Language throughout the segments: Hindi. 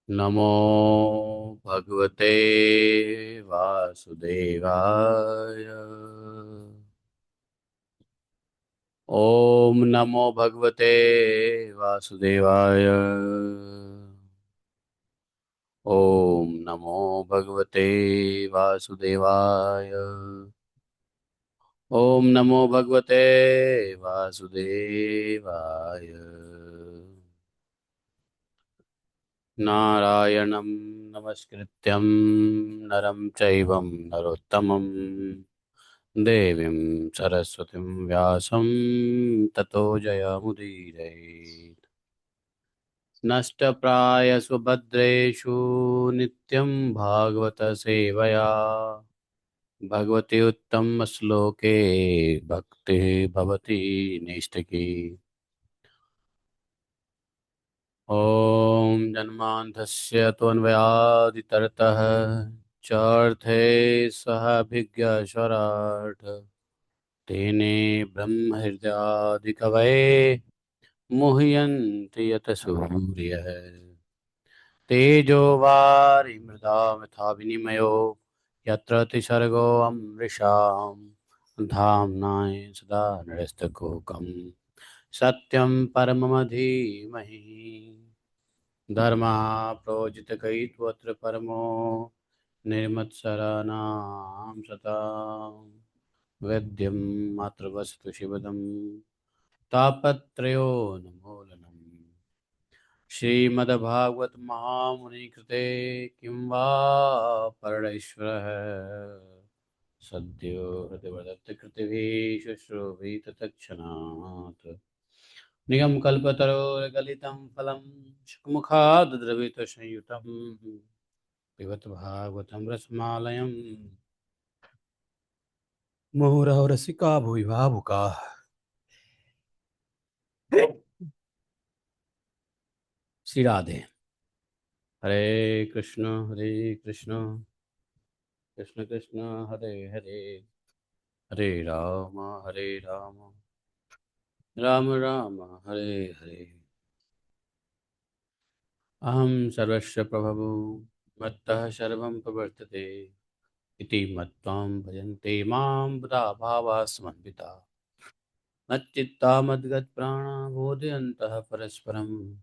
नमो भगवते वासुदेवाय। ओम नमो भगवते वासुदेवाय। ओम नमो भगवते वासुदेवाय। ओम नमो भगवते वासुदेवाय। नारायणं नमस्कृत्यं नरं चैवं नरोत्तमं देवीं सरस्वतीं व्यासं ततो जयमुदीरयेत्। नष्टप्रायसु भद्रेषु नित्यं भागवत सेवया भगवति उत्तमश्लोके भक्तिः भवति नैष्ठिकी। ॐ जन्मान्धस्य त्वन्वयादितरतः चार्थे सहाभिज्ञस्वराट् तेने ब्रह्महृदादिकवये मुह्यन्ति यत् सूर्यः तेजो वारिमृदा यथा विनिमयो यत्र तिसर्गो अमृषां धाम्नाय सदा नरस्तकोकम् सत्यं परममधीमहि धर्मः प्रोजितकैत्वत्र परमो निर्मत्सराणां सतां वेद्यं मातृवस्तु शिवदं तापत्रयोन्मूलनम् श्रीमद्भागवत महामुनि कृते किं वा परमेश्वरः सद्यो हृदयवदत्त कृतिभिः शुश्रूषित तत्क्षणात् निगमकल्पतरोर्गलितं फलं शुकमुखाद् द्रवितसंयुतं पिबत भागवतं रसमालयं मुहुरहो रसिका भुवि भावुकाः। श्री राधे। हरे कृष्ण कृष्ण कृष्ण हरे हरे, हरे राम राम राम हरे हरे। अहं सर्वस्य प्रभवो मत्तः सर्वं प्रवर्तते इति मत्वां भजन्ते मां बुधा भावा समन्विता मच्चित्ता मद्गतप्राणा बोधयन्तः परस्परं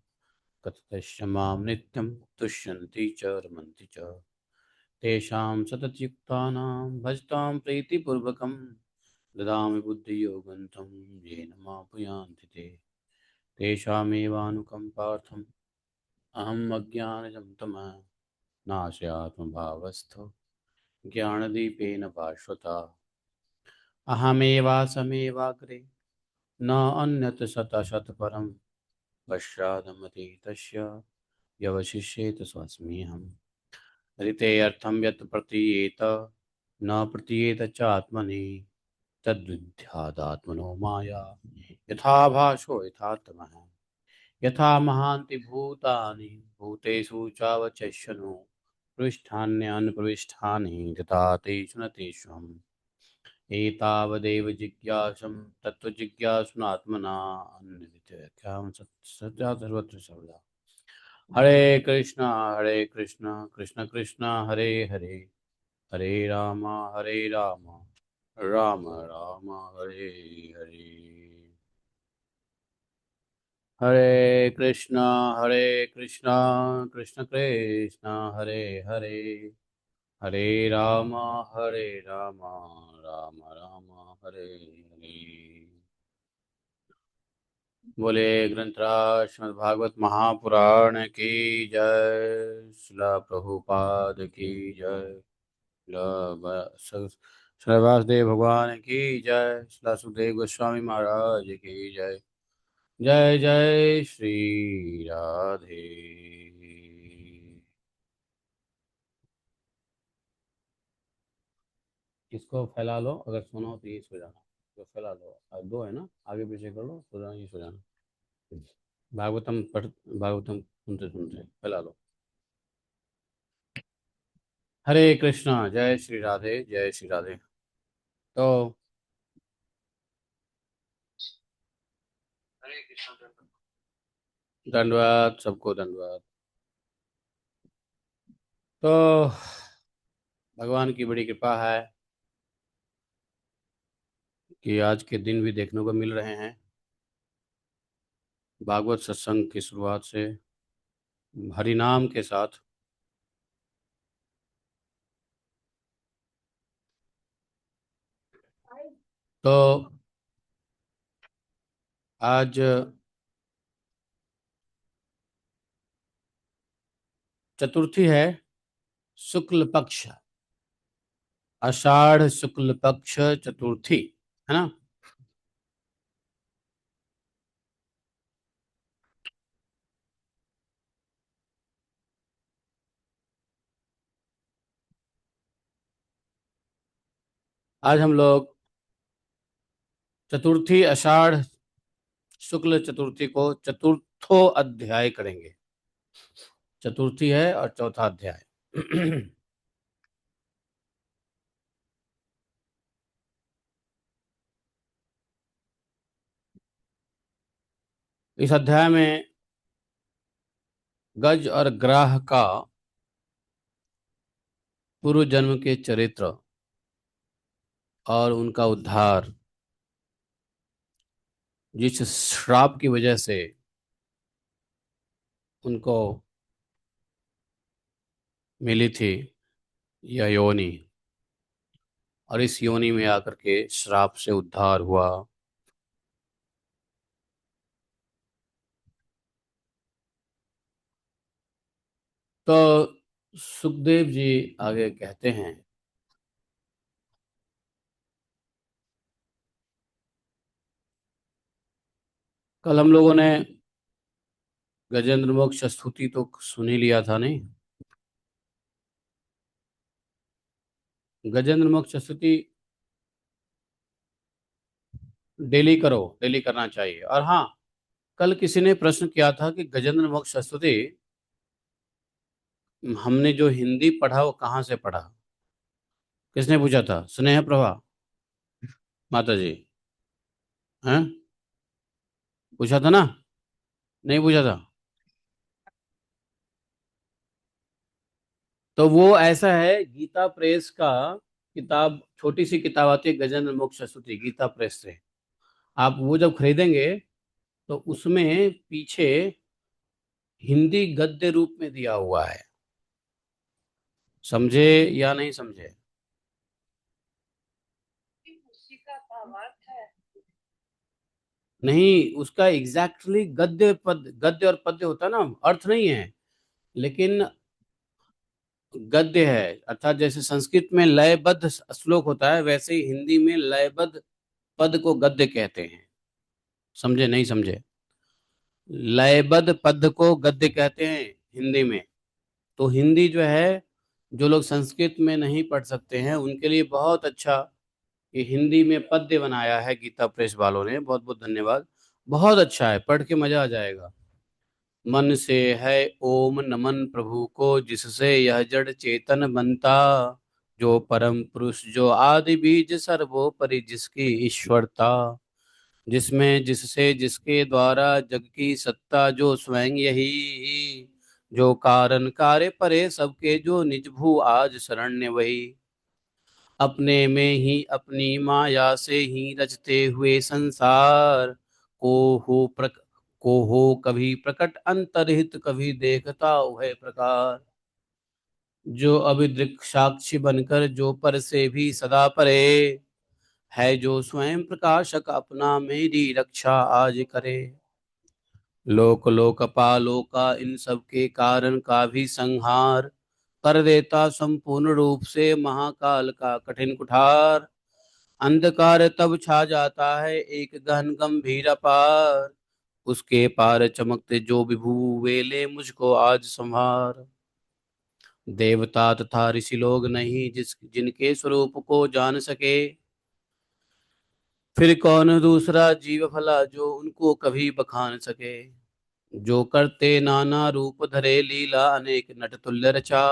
कथयश्च मां नित्यं तुष्यन्ति च रमन्ति च तेषां सततयुक्तानां भजतां प्रीतिपूर्वकं ददामि बुद्धियोगं तं येन मापुयान्ति ते तेषामेवानुकम्पार्थम् अहम् अज्ञानजं तमः नाशयात्मभावस्थो ज्ञानदीपेन भास्वता अहमेवासमेवाग्रे न अन्यत् शतशतपरं पश्चादमतीतस्य व्यवशिष्येत स्वस्म्यहम् ऋतेऽर्थं यत् प्रतीयेत न प्रतीयेत च आत्मनि तद्विद्यादात्मनो माया यथा भासो यथा तमः यथा महान्ति भूतानि भूतेषु चावचष्यनु पृष्ठान्यान्प्रविष्ठानि तथा तेषु न तेष्वम् एतावदेव जिज्ञासं तत्त्वजिज्ञासुनात्मना अन्यदित्यव्याख्यां सत्या सर्वत्र सर्वदा। हरे कृष्णा कृष्ण कृष्ण हरे हरे, हरे राम राम राम हरे हरे। हरे कृष्णा कृष्ण कृष्ण हरे हरे, हरे राम राम राम हरे हरे। बोले ग्रंथराज श्रीमद् भागवत महापुराण की जय, श्रील प्रभुपाद की जय, श्री वासुदेव भगवान की जय, श्री सुखदेव गोस्वामी महाराज की जय। जय जय श्री राधे। इसको फैला लो, अगर सुनो तो ये सो जाना। इसको फैला लो, अब दो है ना, आगे पीछे कर लो, सो जाना, ये सो जाना। भागवतम पढ़, भागवतम सुनते सुनते फैला लो। हरे कृष्णा, जय श्री राधे, जय श्री राधे। तो हरे कृष्णा, दंडवाद सबको, दंडवाद। तो भगवान की बड़ी कृपा है कि आज के दिन भी देखने को मिल रहे हैं। भागवत सत्संग की शुरुआत से हरि नाम के साथ तो आज चतुर्थी है, शुक्ल पक्ष, आषाढ़ शुक्ल पक्ष चतुर्थी, है ना। आज हम लोग चतुर्थी आषाढ़ शुक्ल चतुर्थी को चतुर्थो अध्याय करेंगे। चतुर्थी है और चौथा अध्याय। इस अध्याय में गज और ग्राह का पूर्व जन्म के चरित्र और उनका उद्धार, जिस श्राप की वजह से उनको मिली थी यह योनि, और इस योनि में आकर के श्राप से उद्धार हुआ। तो सुखदेव जी आगे कहते हैं, कल हम लोगों ने गजेंद्र मोक्ष स्तुति तो सुन ही लिया था, नहीं? गजेंद्र मोक्ष स्तुति डेली करो, डेली करना चाहिए। और हाँ, कल किसी ने प्रश्न किया था कि गजेंद्र मोक्ष स्तुति हमने जो हिंदी पढ़ा वो कहाँ से पढ़ा। किसने पूछा था? स्नेह प्रभा माता जी हैं? पूछा था ना? नहीं पूछा था? तो वो ऐसा है, गीता प्रेस का किताब, छोटी सी किताब आती है गजेंद्र मोक्ष स्तुति, गीता प्रेस से। आप वो जब खरीदेंगे तो उसमें पीछे हिंदी गद्य रूप में दिया हुआ है। समझे या नहीं समझे? नहीं, उसका एग्जैक्टली गद्य पद, गद्य और पद्य होता है ना, अर्थ नहीं है, लेकिन गद्य है। अर्थात जैसे संस्कृत में लयबद्ध श्लोक होता है, वैसे ही हिंदी में लयबद्ध पद को गद्य कहते हैं। समझे नहीं समझे? लयबद्ध पद को गद्य कहते हैं हिंदी में। तो हिंदी जो है, जो लोग संस्कृत में नहीं पढ़ सकते हैं उनके लिए बहुत अच्छा ये हिंदी में पद्य बनाया है गीता प्रेस वालों ने। बहुत बहुत धन्यवाद। बहुत अच्छा है, पढ़ के मजा आ जाएगा। मन से है ओम नमन प्रभु को, जिससे यह जड़ चेतन बनता, जो परम पुरुष जो आदि बीज सर्वोपरि जिसकी ईश्वरता, जिसमें जिससे जिसके द्वारा जग की सत्ता, जो स्वयं यही, जो कारण कार्य परे सबके, जो निज भू आज शरण्य वही, अपने में ही अपनी माया से ही रचते हुए संसार, को हो कभी प्रकट अंतर्हित, कभी देखता है प्रकार, जो अभिदृक साक्षी बनकर जो पर से भी सदा परे, है जो स्वयं प्रकाशक अपना मेरी रक्षा आज करे, लोक लोकपालों का इन सब के कारण का भी संहार, कर देता संपूर्ण रूप से महाकाल का कठिन कुठार, अंधकार तब छा जाता है एक गहन गंभीर अपार, उसके पार चमकते जो विभू वेले मुझको आज संभार, देवता तथा ऋषि लोग नहीं जिस जिनके स्वरूप को जान सके, फिर कौन दूसरा जीव भला जो उनको कभी बखान सके, जो करते नाना रूप धरे लीला अनेक नट तुल्य रचा,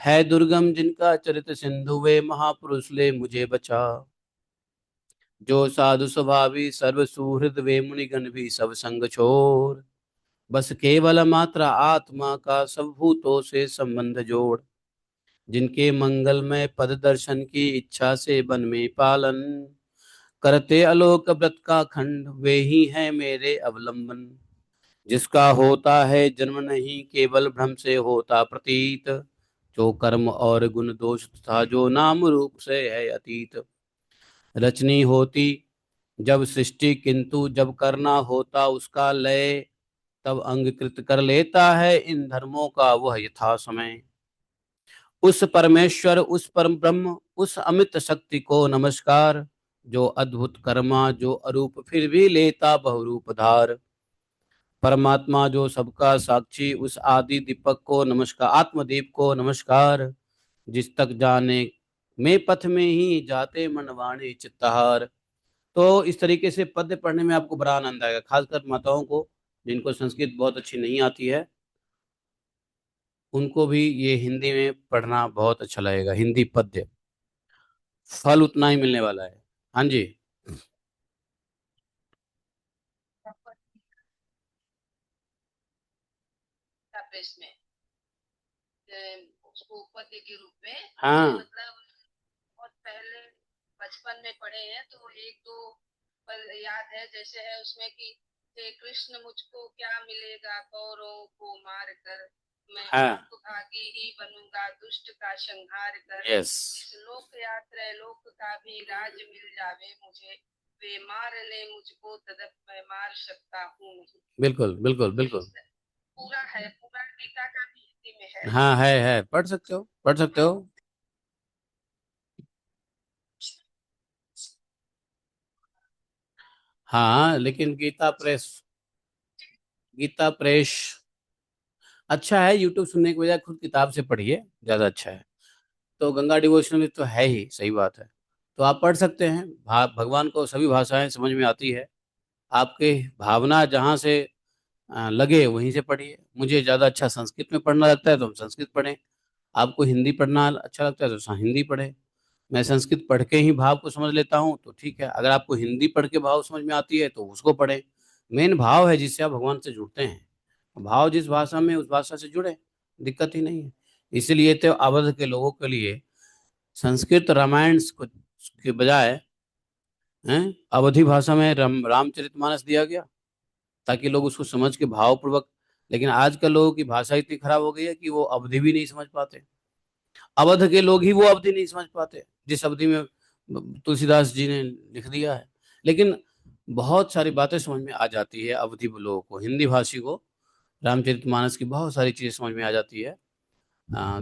है दुर्गम जिनका चरित सिंधु वे महापुरुष ले मुझे बचा, जो साधु स्वभावी सर्व सुहृद वे मुनिगण भी सब संग छोर, बस केवल मात्र आत्मा का सब भूतों से संबंध जोड़, जिनके मंगलमय पद दर्शन की इच्छा से बन में पालन, करते आलोक व्रत का खंड वे ही हैं मेरे अवलंबन। जिसका होता है जन्म नहीं केवल भ्रम से होता प्रतीत, जो कर्म और गुण दोष था जो नाम रूप से है अतीत। रचनी होती जब सृष्टि किंतु जब करना होता उसका लय, तब अंगीकृत कर लेता है इन धर्मों का वह यथा समय। उस परमेश्वर उस परम ब्रह्म उस अमित शक्ति को नमस्कार, जो अद्भुत कर्मा जो अरूप फिर भी लेता बहुरूप धार। परमात्मा जो सबका साक्षी उस आदि दीपक को नमस्कार, आत्मदीप को नमस्कार। जिस तक जाने में पथ में ही जाते मनवाणी चित्तहार। तो इस तरीके से पद्य पढ़ने में आपको बड़ा आनंद आएगा, खासकर माताओं को जिनको संस्कृत बहुत अच्छी नहीं आती है, उनको भी ये हिंदी में पढ़ना बहुत अच्छा लगेगा। हिंदी पद्य फल उतना ही मिलने वाला है। हाँ जी। इसमें उसको पद्य के रूप में, हाँ मतलब बहुत पहले बचपन में पढ़े हैं तो एक दो पल याद है। जैसे है उसमें कि हे कृष्ण मुझको क्या मिलेगा कौरवों को मार कर, मैं हाँ भागी ही बनूंगा दुष्ट का संहार कर। यस। इस लोक यात्रा लोक का भी राज मिल जावे मुझे, वे मार ले मुझको तदप मैं मार सकता हूँ नहीं। बिल्कुल बिल्कुल बिल्कुल। पूरा है, पूरा गीता का भी हिंदी में है। हाँ है, पढ़ सकते हो, पढ़ सकते हो। हाँ लेकिन गीता प्रेस अच्छा है, यूट्यूब सुनने के बजाय खुद किताब से पढ़िए, ज्यादा अच्छा है। तो गंगा डिवोशनल तो है ही, सही बात है। तो आप पढ़ सकते हैं। भगवान को सभी भाषाएं समझ में आती है। आपके भावना जहाँ से लगे वहीं से पढ़िए। मुझे ज़्यादा अच्छा संस्कृत में पढ़ना लगता है तो हम संस्कृत पढ़ें। आपको हिंदी पढ़ना अच्छा लगता है तो हिंदी पढ़ें। मैं संस्कृत पढ़ के ही भाव को समझ लेता हूँ तो ठीक है, अगर आपको हिंदी पढ़ के भाव समझ में आती है तो उसको पढ़ें। मेन भाव है जिससे आप भगवान से जुड़ते हैं। भाव जिस भाषा में उस भाषा से जुड़े, दिक्कत ही नहीं है। इसीलिए तो अवध के लोगों के लिए संस्कृत रामायण के बजाय हैं अवधी भाषा में रामचरितमानस दिया गया, ताकि लोग उसको समझ के भावपूर्वक। लेकिन आजकल लोगों की भाषा इतनी खराब हो गई है कि वो अवधि भी नहीं समझ पाते। अवध के लोग ही वो अवधि नहीं समझ पाते जिस अवधि में तुलसीदास जी ने लिख दिया है। लेकिन बहुत सारी बातें समझ में आ जाती है अवधि लोगों को, हिंदी भाषी को रामचरितमानस की बहुत सारी चीजें समझ में आ जाती है। आ,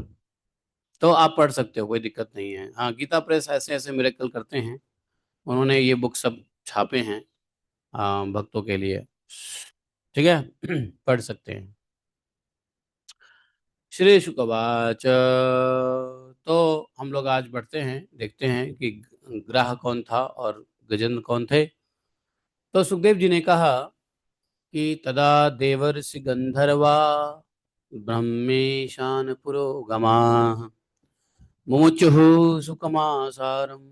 तो आप पढ़ सकते हो, कोई दिक्कत नहीं है। हाँ, गीता प्रेस ऐसे ऐसे मिरेकल करते हैं, उन्होंने ये बुक सब छापे हैं भक्तों के लिए। ठीक है पढ़ सकते हैं। श्री शुकवाच। तो हम लोग आज बढ़ते हैं, देखते हैं कि ग्राह कौन था और गजेंद्र कौन थे। तो सुखदेव जी ने कहा कि तदा देवर्षि गंधर्वा ब्रह्मेशान पुरोगमा मुमुचुः सुखमासारम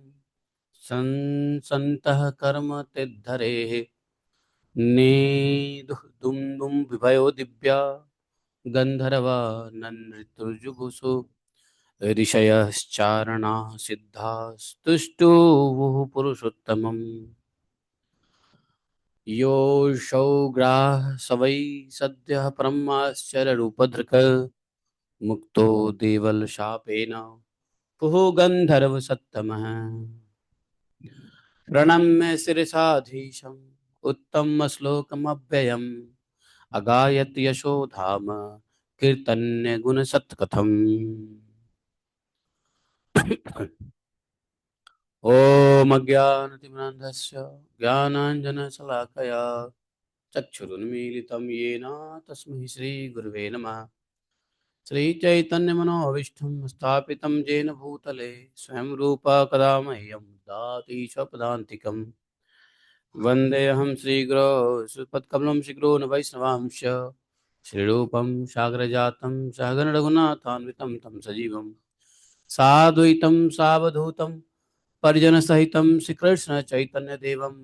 संतः कर्म तिद्धरेः दुम दुम विभयो दिव्या गंधर्वा नृतुर्जुगुषु ऋषयश्चारणा सिद्धास्तुष्टुवुः पुरुषोत्तमम् योऽसौ ग्राह स वै सद्यः परमाश्चर्यरूपधृक् मुक्तो देवल शापेन पुः गन्धर्वसत्तमः प्रणम्य शिरसाधीशम् उत्तमश्लोकमव्ययम् अगायत यशो धाम कीर्तन्य गुण सत्कथम्। ओम अज्ञानतिमिरान्धस्य ज्ञानाञ्जनशलाकया चक्षुरुन्मीलितं येन तस्मै श्रीगुरुवे नमः। श्रीचैतन्यमनोभीष्टं स्थापितं येन भूतले स्वयं रूपा कदा मह्यं ददाति स्वपदान्तिकम्। वन्देऽहं श्रीगुरो श्रीपत्कमलं श्रीगुरून् वैष्णवांश श्रीरूपं सागरजातं सहगण रघुनाथान्वितं तं सजीवं साद्वैतं सावधूतं परिजनसहितं श्रीकृष्ण चैतन्यदेवं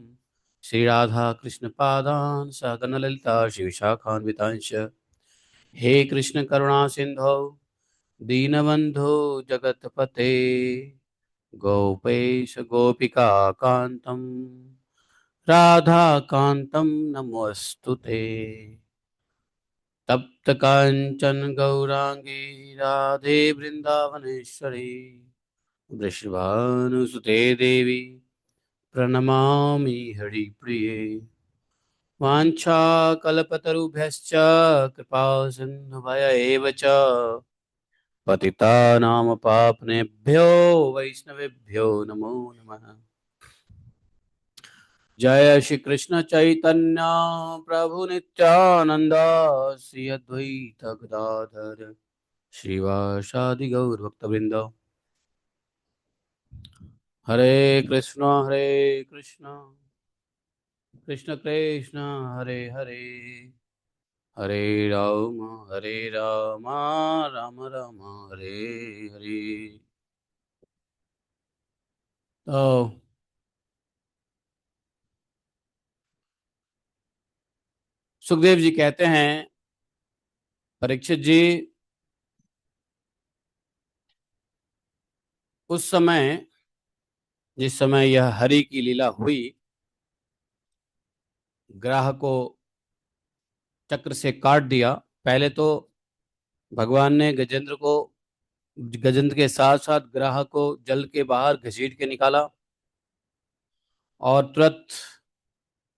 श्री राधा कृष्ण पादान सहगण ललिता श्री विशाखान्वितांश। हे कृष्ण करुणा सिंधो दीनबंधो जगतपते गोपेश गोपिका कांतम राधा कांतम नमोस्तुते। तप्त कांचन गौरांगी राधे वृंदावनेश्वरी वृषभानुसुते देवी प्रणमामि हरिप्रिये। वाञ्छाकल्पतरुभ्यश्च कृपा सिन्धुभय एव च पतितानां पावनेभ्यो वैष्णवेभ्यो नमो नमः। जय श्री कृष्ण चैतन्य प्रभु नित्यानंद श्री अद्वैत गदाधर श्रीवासादि गौर भक्तवृंद। हरे कृष्ण कृष्ण कृष्ण हरे हरे हरे राम राम राम हरे हरे। तो सुखदेव जी कहते हैं, परीक्षित जी, उस समय जिस समय यह हरि की लीला हुई, ग्राह को चक्र से काट दिया। पहले तो भगवान ने गजेंद्र के साथ साथ ग्राह को जल के बाहर घसीट के निकाला और तुरंत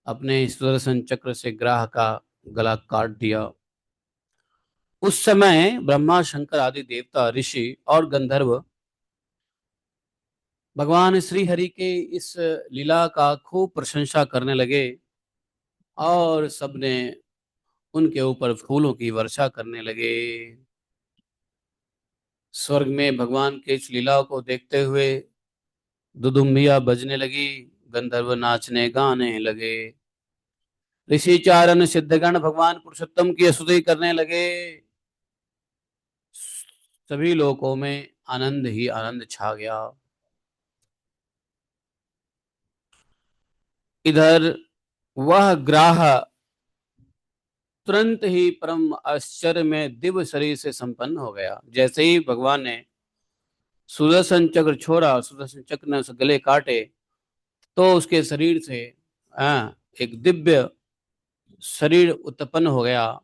अपने सुदर्शन चक्र से ग्राह का गला काट दिया। उस समय ब्रह्मा शंकर आदि देवता ऋषि और गंधर्व भगवान श्री हरि के इस लीला का खूब प्रशंसा करने लगे और सबने उनके ऊपर फूलों की वर्षा करने लगे। स्वर्ग में भगवान के इस लीला को देखते हुए दुदुम्बियां बजने लगी, गंधर्व नाचने गाने लगे, ऋषि चारण सिद्धगण भगवान पुरुषोत्तम की स्तुति करने लगे। सभी लोकों में आनंद ही आनंद छा गया। इधर वह ग्राह तुरंत ही परम आश्चर्य में दिव्य शरीर से संपन्न हो गया। जैसे ही भगवान ने सुदर्शन चक्र छोड़ा, सुदर्शन चक्र ने उस गले काटे तो उसके शरीर से एक दिव्य शरीर उत्पन्न हो गया।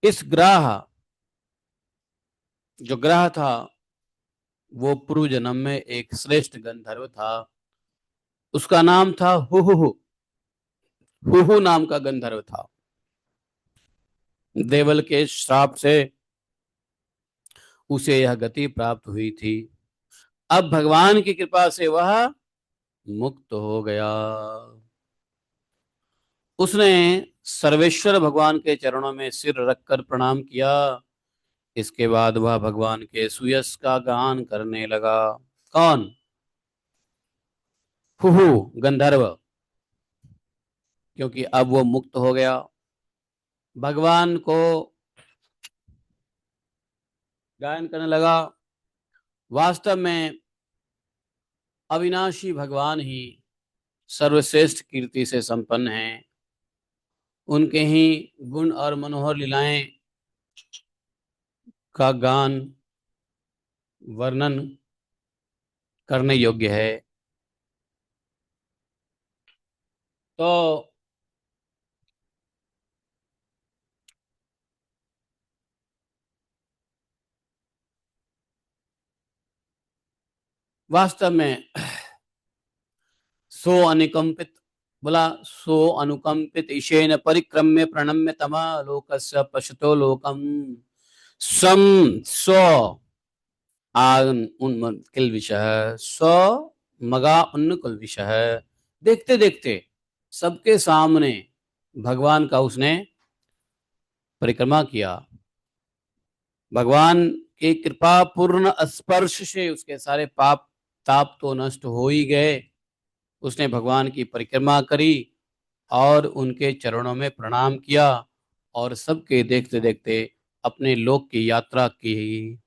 इस ग्राह जो ग्राह था वो पूर्व जन्म में एक श्रेष्ठ गंधर्व था। उसका नाम था हुहु। हुहु नाम का गंधर्व था। देवल के श्राप से उसे यह गति प्राप्त हुई थी। अब भगवान की कृपा से वह मुक्त हो गया। उसने सर्वेश्वर भगवान के चरणों में सिर रखकर प्रणाम किया। इसके बाद वह भगवान के सुयश का गान करने लगा। कौन? हुहु गंधर्व, क्योंकि अब वो मुक्त हो गया। भगवान को गायन करने लगा। वास्तव में अविनाशी भगवान ही सर्वश्रेष्ठ कीर्ति से संपन्न हैं। उनके ही गुण और मनोहर लीलाएं का गान वर्णन करने योग्य है। तो वास्तव में सो अनुकंपित बोला, सो अनुकंपित ईशेन परिक्रम्य प्रणम्य तमा लोकस्य पश्यतो लोकम सम स्व आन उन किल विषय स्व मगा उन्न कुल विषय। देखते देखते सबके सामने भगवान का उसने परिक्रमा किया। भगवान के कृपा पूर्ण स्पर्श से उसके सारे पाप ताप तो नष्ट हो ही गए। उसने भगवान की परिक्रमा करी और उनके चरणों में प्रणाम किया और सबके देखते देखते अपने लोक की यात्रा की।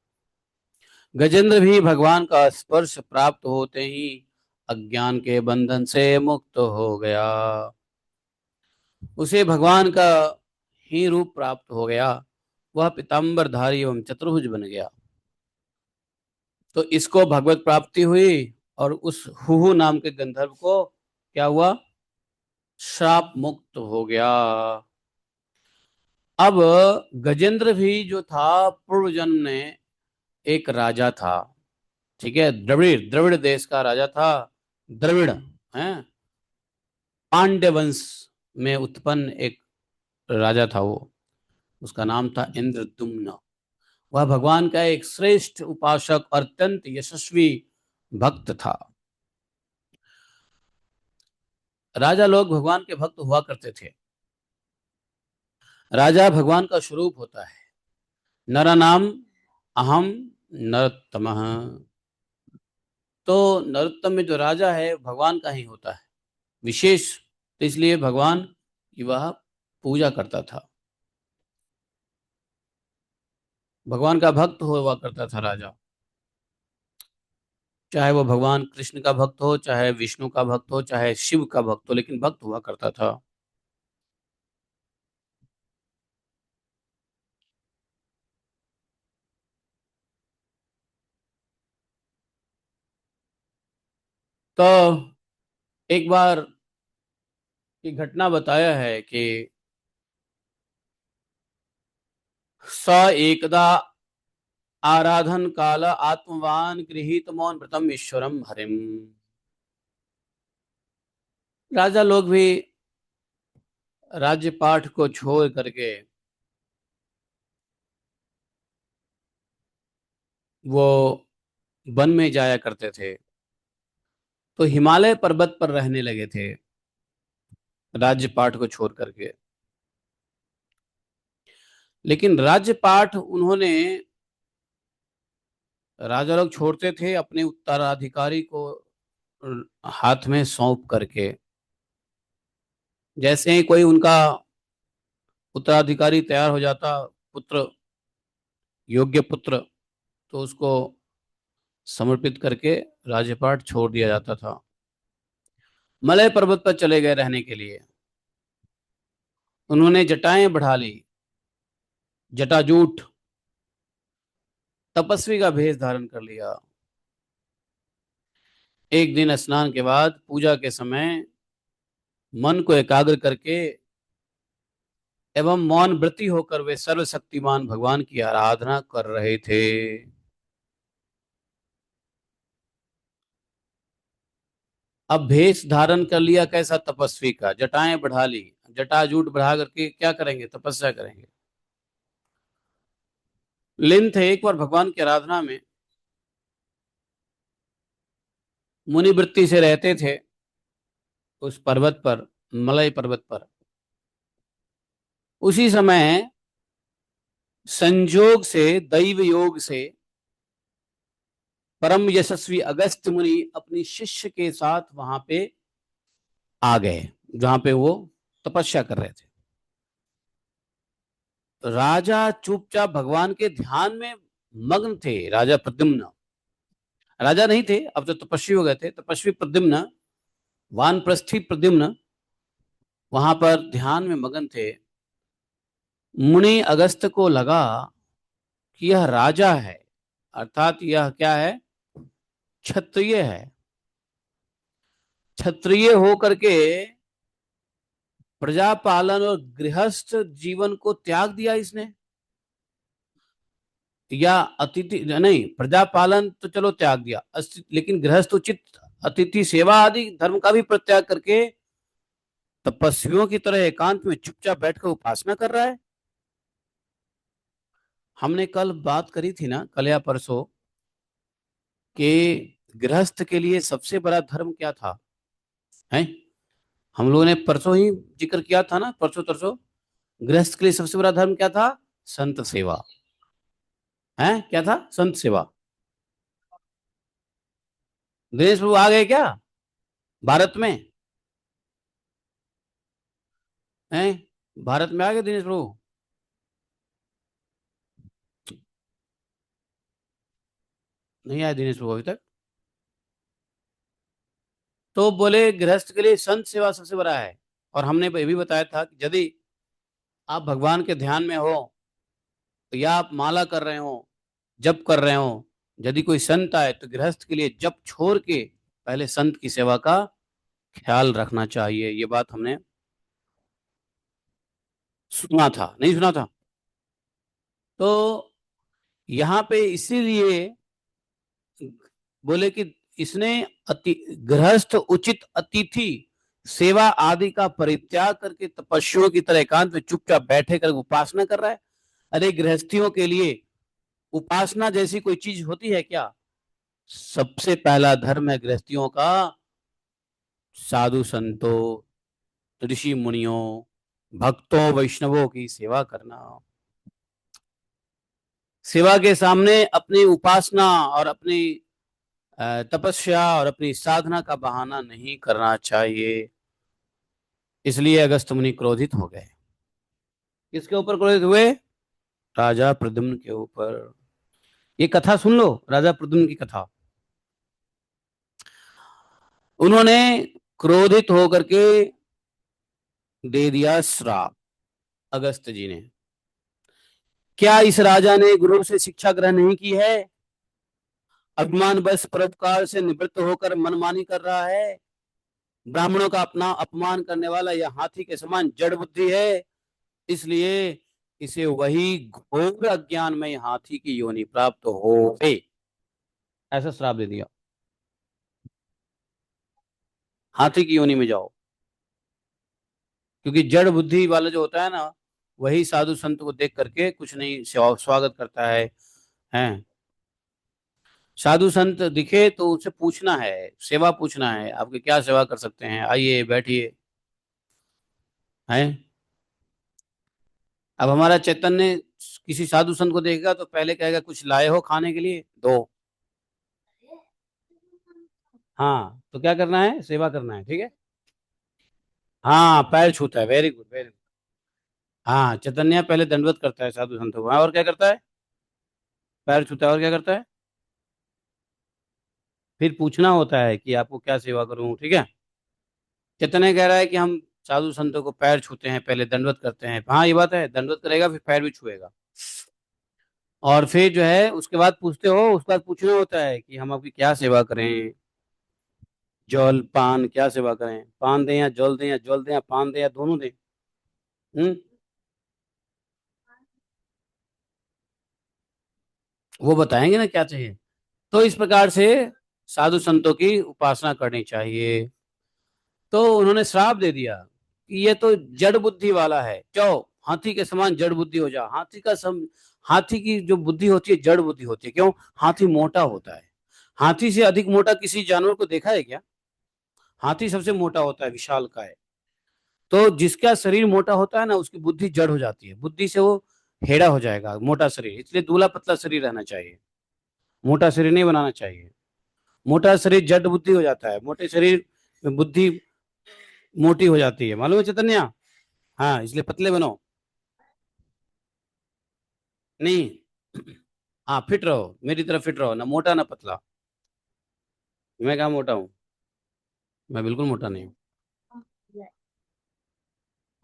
गजेंद्र भी भगवान का स्पर्श प्राप्त होते ही अज्ञान के बंधन से मुक्त हो गया। उसे भगवान का ही रूप प्राप्त हो गया। वह पीताम्बरधारी एवं चतुर्भुज बन गया। तो इसको भगवत प्राप्ति हुई और उस हुहु नाम के गंधर्व को क्या हुआ? श्राप मुक्त हो गया। अब गजेंद्र भी जो था पूर्व जन्म में एक राजा था। ठीक है, द्रविड़ द्रविड़ देश का राजा था। द्रविड़ है, पांड्य वंश में उत्पन्न एक राजा था वो। उसका नाम था इंद्रद्युम्न। वह भगवान का एक श्रेष्ठ उपासक और अत्यंत यशस्वी भक्त था। राजा लोग भगवान के भक्त हुआ करते थे। राजा भगवान का स्वरूप होता है। नरानाम अहम नरोत्तमः। तो नरोत्तम में जो राजा है भगवान का ही होता है विशेष। तो इसलिए भगवान की वह पूजा करता था। भगवान का भक्त हुआ करता था राजा। चाहे वो भगवान कृष्ण का भक्त हो, चाहे विष्णु का भक्त हो, चाहे शिव का भक्त हो, लेकिन भक्त हुआ करता था। तो एक बार की घटना बताया है कि स एकदा आराधन काल आत्मवान गृहीत मौन व्रतम ईश्वरम हरिम। राजा लोग भी राज्य पाठ को छोड़ करके वो वन में जाया करते थे। तो हिमालय पर्वत पर रहने लगे थे राज्य पाठ को छोड़ करके। लेकिन राज्य पाठ उन्होंने, राजा लोग छोड़ते थे अपने उत्तराधिकारी को हाथ में सौंप करके। जैसे ही कोई उनका उत्तराधिकारी तैयार हो जाता, पुत्र, योग्य पुत्र, तो उसको समर्पित करके राज्यपाट छोड़ दिया जाता था। मलय पर्वत पर चले गए रहने के लिए। उन्होंने जटाएं बढ़ा ली, जटाजूट, तपस्वी का भेष धारण कर लिया। एक दिन स्नान के बाद पूजा के समय मन को एकाग्र करके एवं मौन व्रती होकर वे सर्वशक्तिमान भगवान की आराधना कर रहे थे। अब भेष धारण कर लिया कैसा? तपस्वी का, जटाएं बढ़ा ली। जटाजूट बढ़ा करके क्या करेंगे? तपस्या करेंगे। लीन थे एक बार भगवान की आराधना में, मुनि वृत्ति से रहते थे उस पर्वत पर, मलय पर्वत पर। उसी समय संजोग से, दैव योग से परम यशस्वी अगस्त मुनि अपनी शिष्य के साथ वहां पे आ गए जहां पे वो तपस्या कर रहे थे। राजा चुपचाप भगवान के ध्यान में मग्न थे। राजा प्रद्युम्न, राजा नहीं थे अब तो तपस्वी हो गए थे, तपस्वी प्रद्युम्न, वानप्रस्थी प्रद्युम्न वहां पर ध्यान में मगन थे। मुनि अगस्त को लगा कि यह राजा है, अर्थात यह क्या है? क्षत्रिय है। क्षत्रिय हो करके प्रजा पालन और गृहस्थ जीवन को त्याग दिया इसने। या अतिथि नहीं, प्रजा पालन तो चलो त्याग दिया, लेकिन गृहस्थ उचित अतिथि सेवा आदि धर्म का भी परित्याग करके तपस्वियों की तरह एकांत में चुपचाप बैठकर उपासना कर रहा है। हमने कल बात करी थी ना, कल या परसों, कि गृहस्थ के लिए सबसे बड़ा धर्म क्या था? है, हम लोगों ने परसों ही जिक्र किया था ना, परसों तरसों। गृहस्थ के लिए सबसे बड़ा धर्म क्या था? संत सेवा। है, क्या था? संत सेवा। दिनेश प्रभु आ गए क्या भारत में? हैं, भारत में आ गए दिनेश प्रभु? नहीं आए दिनेश प्रभु अभी तक? तो बोले गृहस्थ के लिए संत सेवा सबसे बड़ा है। और हमने ये भी बताया था कि यदि आप भगवान के ध्यान में हो, या आप माला कर रहे हो, जप कर रहे हो, यदि कोई संत आए तो गृहस्थ के लिए जप छोड़ के पहले संत की सेवा का ख्याल रखना चाहिए। ये बात हमने सुना था, नहीं सुना था? तो यहाँ पे इसीलिए बोले कि इसने अति गृहस्थ उचित अतिथि सेवा आदि का परित्याग करके तपस्वियों की तरह एकांत में चुपचाप बैठे कर उपासना कर रहा है। अरे गृहस्थियों के लिए उपासना जैसी कोई चीज होती है क्या? सबसे पहला धर्म है गृहस्थियों का साधु संतों, ऋषि मुनियों, भक्तों, वैष्णवों की सेवा करना। सेवा के सामने अपनी उपासना और अपनी तपस्या और अपनी साधना का बहाना नहीं करना चाहिए। इसलिए अगस्त मुनि क्रोधित हो गए। किसके ऊपर क्रोधित हुए? राजा प्रद्युम्न के ऊपर। ये कथा सुन लो, राजा प्रद्युम्न की कथा। उन्होंने क्रोधित होकर के दे दिया श्राप अगस्त जी ने। क्या इस राजा ने गुरु से शिक्षा ग्रहण नहीं की है? अभिमान बस परोपकार से निवृत्त होकर मनमानी कर रहा है। ब्राह्मणों का अपना अपमान करने वाला यह हाथी के समान जड़ बुद्धि है। इसलिए इसे वही घोर अज्ञान में हाथी की योनि प्राप्त हो गई। ऐसा श्राप दे दिया, हाथी की योनि में जाओ। क्योंकि जड़ बुद्धि वाला जो होता है ना, वही साधु संत को देख करके कुछ नहीं स्वागत करता है। हैं? साधु संत दिखे तो उनसे पूछना है, सेवा पूछना है, आपकी क्या सेवा कर सकते हैं, आइए बैठिए। हैं? अब हमारा चैतन्य किसी साधु संत को देखेगा तो पहले कहेगा कुछ लाए हो खाने के लिए, दो। हाँ, तो क्या करना है? सेवा करना है, ठीक है। हाँ, पैर छूता है, वेरी गुड वेरी गुड। हाँ, चैतन्य पहले दंडवत करता है साधु संतों को। हाँ, और क्या करता है? पैर छूता है, और क्या करता है? फिर पूछना होता है कि आपको क्या सेवा करूं, ठीक है। चैतन्य कह रहा है कि हम साधु संतों को पैर छूते हैं, पहले दंडवत करते हैं। हाँ, ये बात है, दंडवत करेगा फिर पैर भी छुएगा। और फिर जो है उसके बाद पूछते हो, उसके बाद पूछना होता है कि हम आपकी क्या सेवा करें। जल पान क्या सेवा करें, पान दें या जल दें, या जल दें या पान दें, या दोनों दें? हम्म वो बताएंगे ना क्या चाहिए। तो इस प्रकार से साधु संतों की उपासना करनी चाहिए। तो उन्होंने श्राप दे दिया कि ये तो जड़ बुद्धि वाला है, जाओ हाथी के समान जड़ बुद्धि हो जाओ। हाथी की जो बुद्धि होती है जड़ बुद्धि होती है। क्यों? हाथी मोटा होता है। हाथी से अधिक मोटा किसी जानवर को देखा है क्या? हाथी सबसे मोटा होता है, विशाल का है। तो जिसका शरीर मोटा होता है ना, उसकी बुद्धि जड़ हो जाती है, बुद्धि से वो हेड़ा हो जाएगा, मोटा शरीर। इसलिए दूल्हा पतला शरीर रहना चाहिए, मोटा शरीर नहीं बनाना चाहिए। मोटा शरीर जड़ बुद्धि हो जाता है, मोटे शरीर में बुद्धि मोटी हो जाती है, मालूम है चैतन्य? हाँ, इसलिए पतले बनो। नहीं। हाँ, फिट रहो, मेरी तरफ फिट रहो, ना मोटा ना पतला। मैं कहाँ मोटा हूँ? मैं बिल्कुल मोटा नहीं हूँ।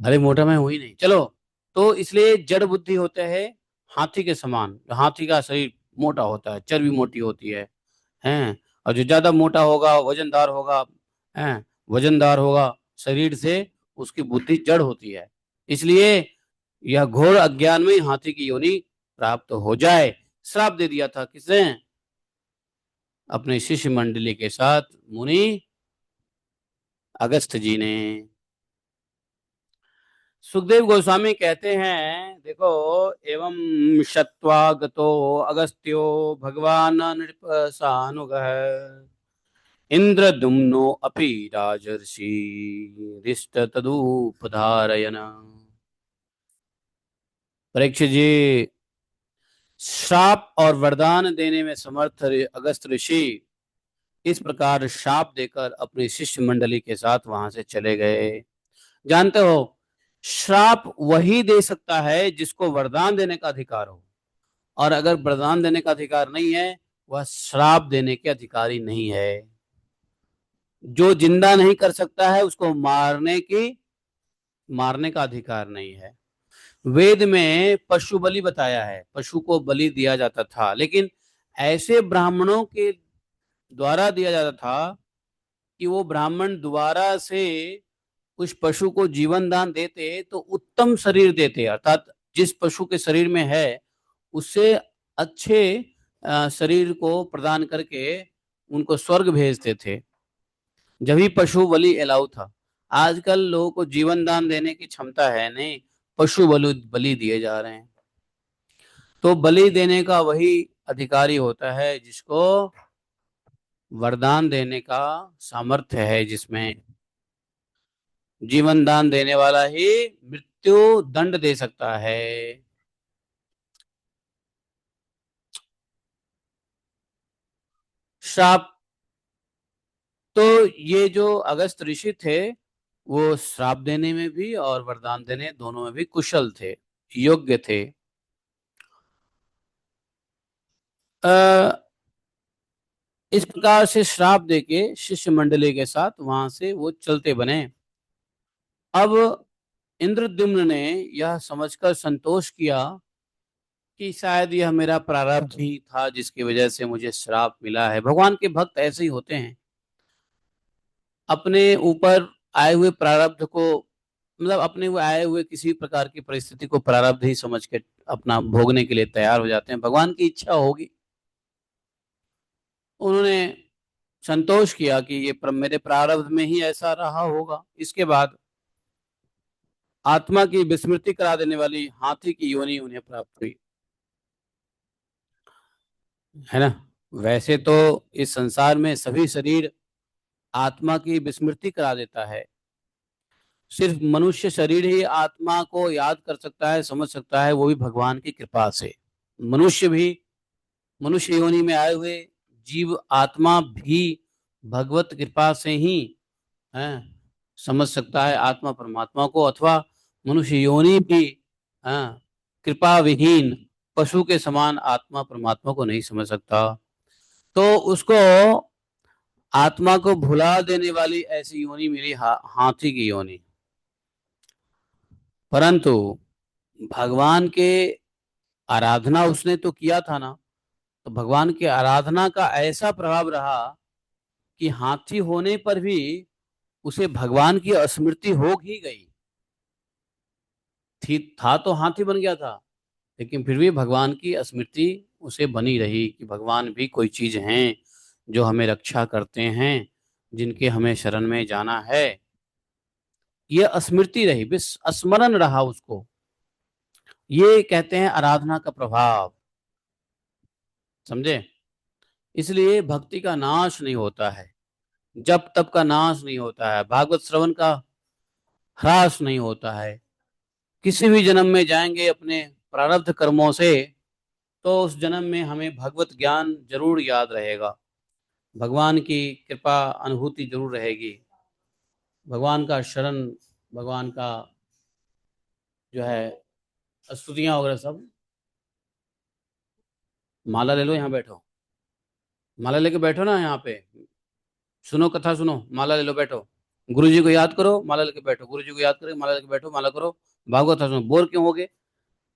अरे मोटा मैं हूं ही नहीं, चलो। तो इसलिए जड़ बुद्धि होते हैं हाथी के समान। हाथी का शरीर मोटा होता है, चर्बी मोटी होती है। हैं? और जो ज्यादा मोटा होगा, वजनदार होगा, हैं, वजनदार होगा शरीर से, उसकी बुद्धि जड़ होती है। इसलिए यह घोर अज्ञान में हाथी की योनि प्राप्त हो जाए। श्राप दे दिया था किसने? अपने शिष्य मंडली के साथ मुनि अगस्त जी ने। सुखदेव गोस्वामी कहते हैं, देखो, एवं शत्वागतो अगस्त्यो भगवान नृपसानुगः इंद्रदुम्नो अपि राजर्षि रिष्ट तदुपधारयन्। परीक्षित जी, श्राप और वरदान देने में समर्थ अगस्त ऋषि इस प्रकार शाप देकर अपनी शिष्य मंडली के साथ वहां से चले गए। जानते हो, श्राप वही दे सकता है जिसको वरदान देने का अधिकार हो। और अगर वरदान देने का अधिकार नहीं है, वह श्राप देने के अधिकारी नहीं है। जो जिंदा नहीं कर सकता है उसको मारने का अधिकार नहीं है। वेद में पशु बलि बताया है, पशु को बलि दिया जाता था, लेकिन ऐसे ब्राह्मणों के द्वारा दिया जाता था कि वो ब्राह्मण दोबारा से उस पशु को जीवन दान देते तो उत्तम शरीर देते, अर्थात जिस पशु के शरीर में है उससे अच्छे शरीर को प्रदान करके उनको स्वर्ग भेजते थे। जब ही पशु बलि अलाउ था। आजकल लोगों को जीवन दान देने की क्षमता है नहीं, पशु बलि बलि दिए जा रहे हैं। तो बलि देने का वही अधिकारी होता है जिसको वरदान देने का सामर्थ्य है, जिसमें जीवन दान देने वाला ही मृत्यु दंड दे सकता है। श्राप, तो ये जो अगस्त ऋषि थे वो श्राप देने में भी और वरदान देने दोनों में भी कुशल थे, योग्य थे। आ, इस प्रकार से श्राप देके शिष्य मंडली के साथ वहां से वो चलते बने। अब इंद्रद्युम्न ने यह समझकर संतोष किया कि शायद यह मेरा प्रारब्ध ही था जिसकी वजह से मुझे श्राप मिला है। भगवान के भक्त ऐसे ही होते हैं, अपने ऊपर आए हुए प्रारब्ध को, मतलब अपने हुए आए हुए किसी प्रकार की परिस्थिति को प्रारब्ध ही समझ के अपना भोगने के लिए तैयार हो जाते हैं। भगवान की इच्छा होगी, उन्होंने संतोष किया कि ये मेरे प्रारब्ध में ही ऐसा रहा होगा। इसके बाद आत्मा की विस्मृति करा देने वाली हाथी की योनि उन्हें प्राप्त हुई, है ना। वैसे तो इस संसार में सभी शरीर आत्मा की विस्मृति करा देता है, सिर्फ मनुष्य शरीर ही आत्मा को याद कर सकता है, समझ सकता है, वो भी भगवान की कृपा से। मनुष्य भी, मनुष्य योनि में आए हुए जीव आत्मा भी भगवत कृपा से ही है समझ सकता है आत्मा परमात्मा को, अथवा मनुष्य योनि भी कृपा विहीन पशु के समान आत्मा परमात्मा को नहीं समझ सकता। तो उसको आत्मा को भुला देने वाली ऐसी योनि मिली, हाथी की योनि। परंतु भगवान के आराधना उसने तो किया था ना, तो भगवान की आराधना का ऐसा प्रभाव रहा कि हाथी होने पर भी उसे भगवान की स्मृति हो ही गई थी। था तो हाथी बन गया था, लेकिन फिर भी भगवान की स्मृति उसे बनी रही कि भगवान भी कोई चीज हैं जो हमें रक्षा करते हैं, जिनके हमें शरण में जाना है। ये स्मृति रही, बस स्मरण रहा उसको। ये कहते हैं आराधना का प्रभाव, समझे। इसलिए भक्ति का नाश नहीं होता है, जप तप का नाश नहीं होता है, भागवत श्रवण का ह्रास नहीं होता है। किसी भी जन्म में जाएंगे अपने प्रारब्ध कर्मों से, तो उस जन्म में हमें भगवत ज्ञान जरूर याद रहेगा, भगवान की कृपा अनुभूति जरूर रहेगी, भगवान का शरण, भगवान का जो है स्तुतियां वगैरह सब। माला ले लो, यहाँ बैठो, माला लेके बैठो ना यहाँ पे, सुनो कथा सुनो, माला ले लो बैठो। गुरु जी को याद करो, माला लेके बैठो, गुरु जी को याद करो, माला लेके बैठो, माला करो। भागवत कथा सुनो, बोर क्यों होगे।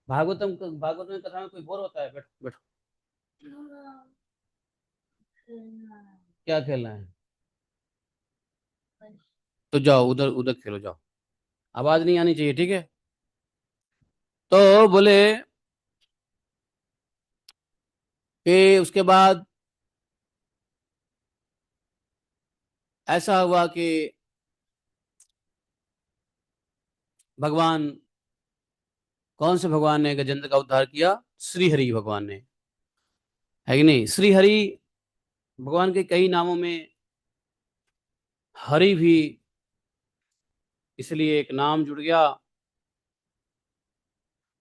भागवत में कथा में कोई बोर होता है, बैठो बैठो। क्या खेलना है, तो जाओ उधर उधर खेलो जाओ, आवाज नहीं आनी चाहिए, ठीक है। तो बोले कि उसके बाद ऐसा हुआ कि भगवान, कौन से भगवान ने गजेंद्र का उद्धार किया, श्री हरि भगवान ने, है कि नहीं। श्री हरि भगवान के कई नामों में हरि भी इसलिए एक नाम जुड़ गया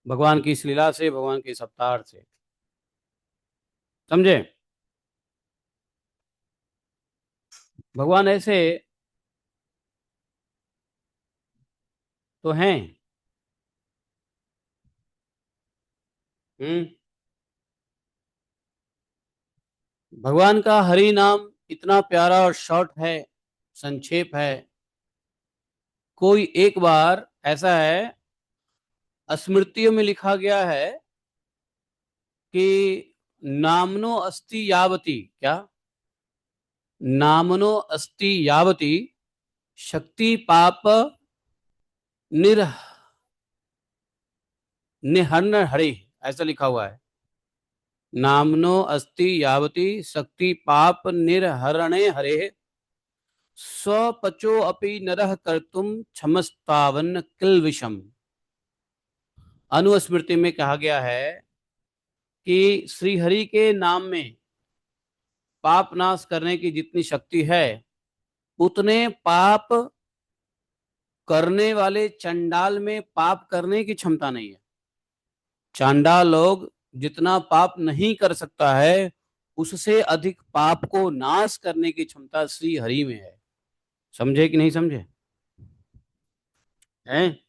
भगवान की इस लीला से, भगवान के इस अवतार से, समझे। भगवान ऐसे तो हैं। हम्म। भगवान का हरि नाम इतना प्यारा और शॉर्ट है, संक्षेप है। कोई एक बार ऐसा है, स्मृतियों में लिखा गया है कि नामनो अस्ति यावती, क्या, नामनो अस्ति यावती शक्ति पाप निर निहरण हरि, ऐसा लिखा हुआ है। नामनो अस्ति यावती शक्ति पाप निर्हरणे हरे स्वपचो अपि नरः कर्तुम क्षमस्तावन किल विषम। अनुस्मृति में कहा गया है कि श्री हरि के नाम में पाप नाश करने की जितनी शक्ति है, उतने पाप करने वाले चंडाल में पाप करने की क्षमता नहीं है। चांडाल लोग जितना पाप नहीं कर सकता है, उससे अधिक पाप को नाश करने की क्षमता श्री हरि में है। समझे कि नहीं समझे हैं?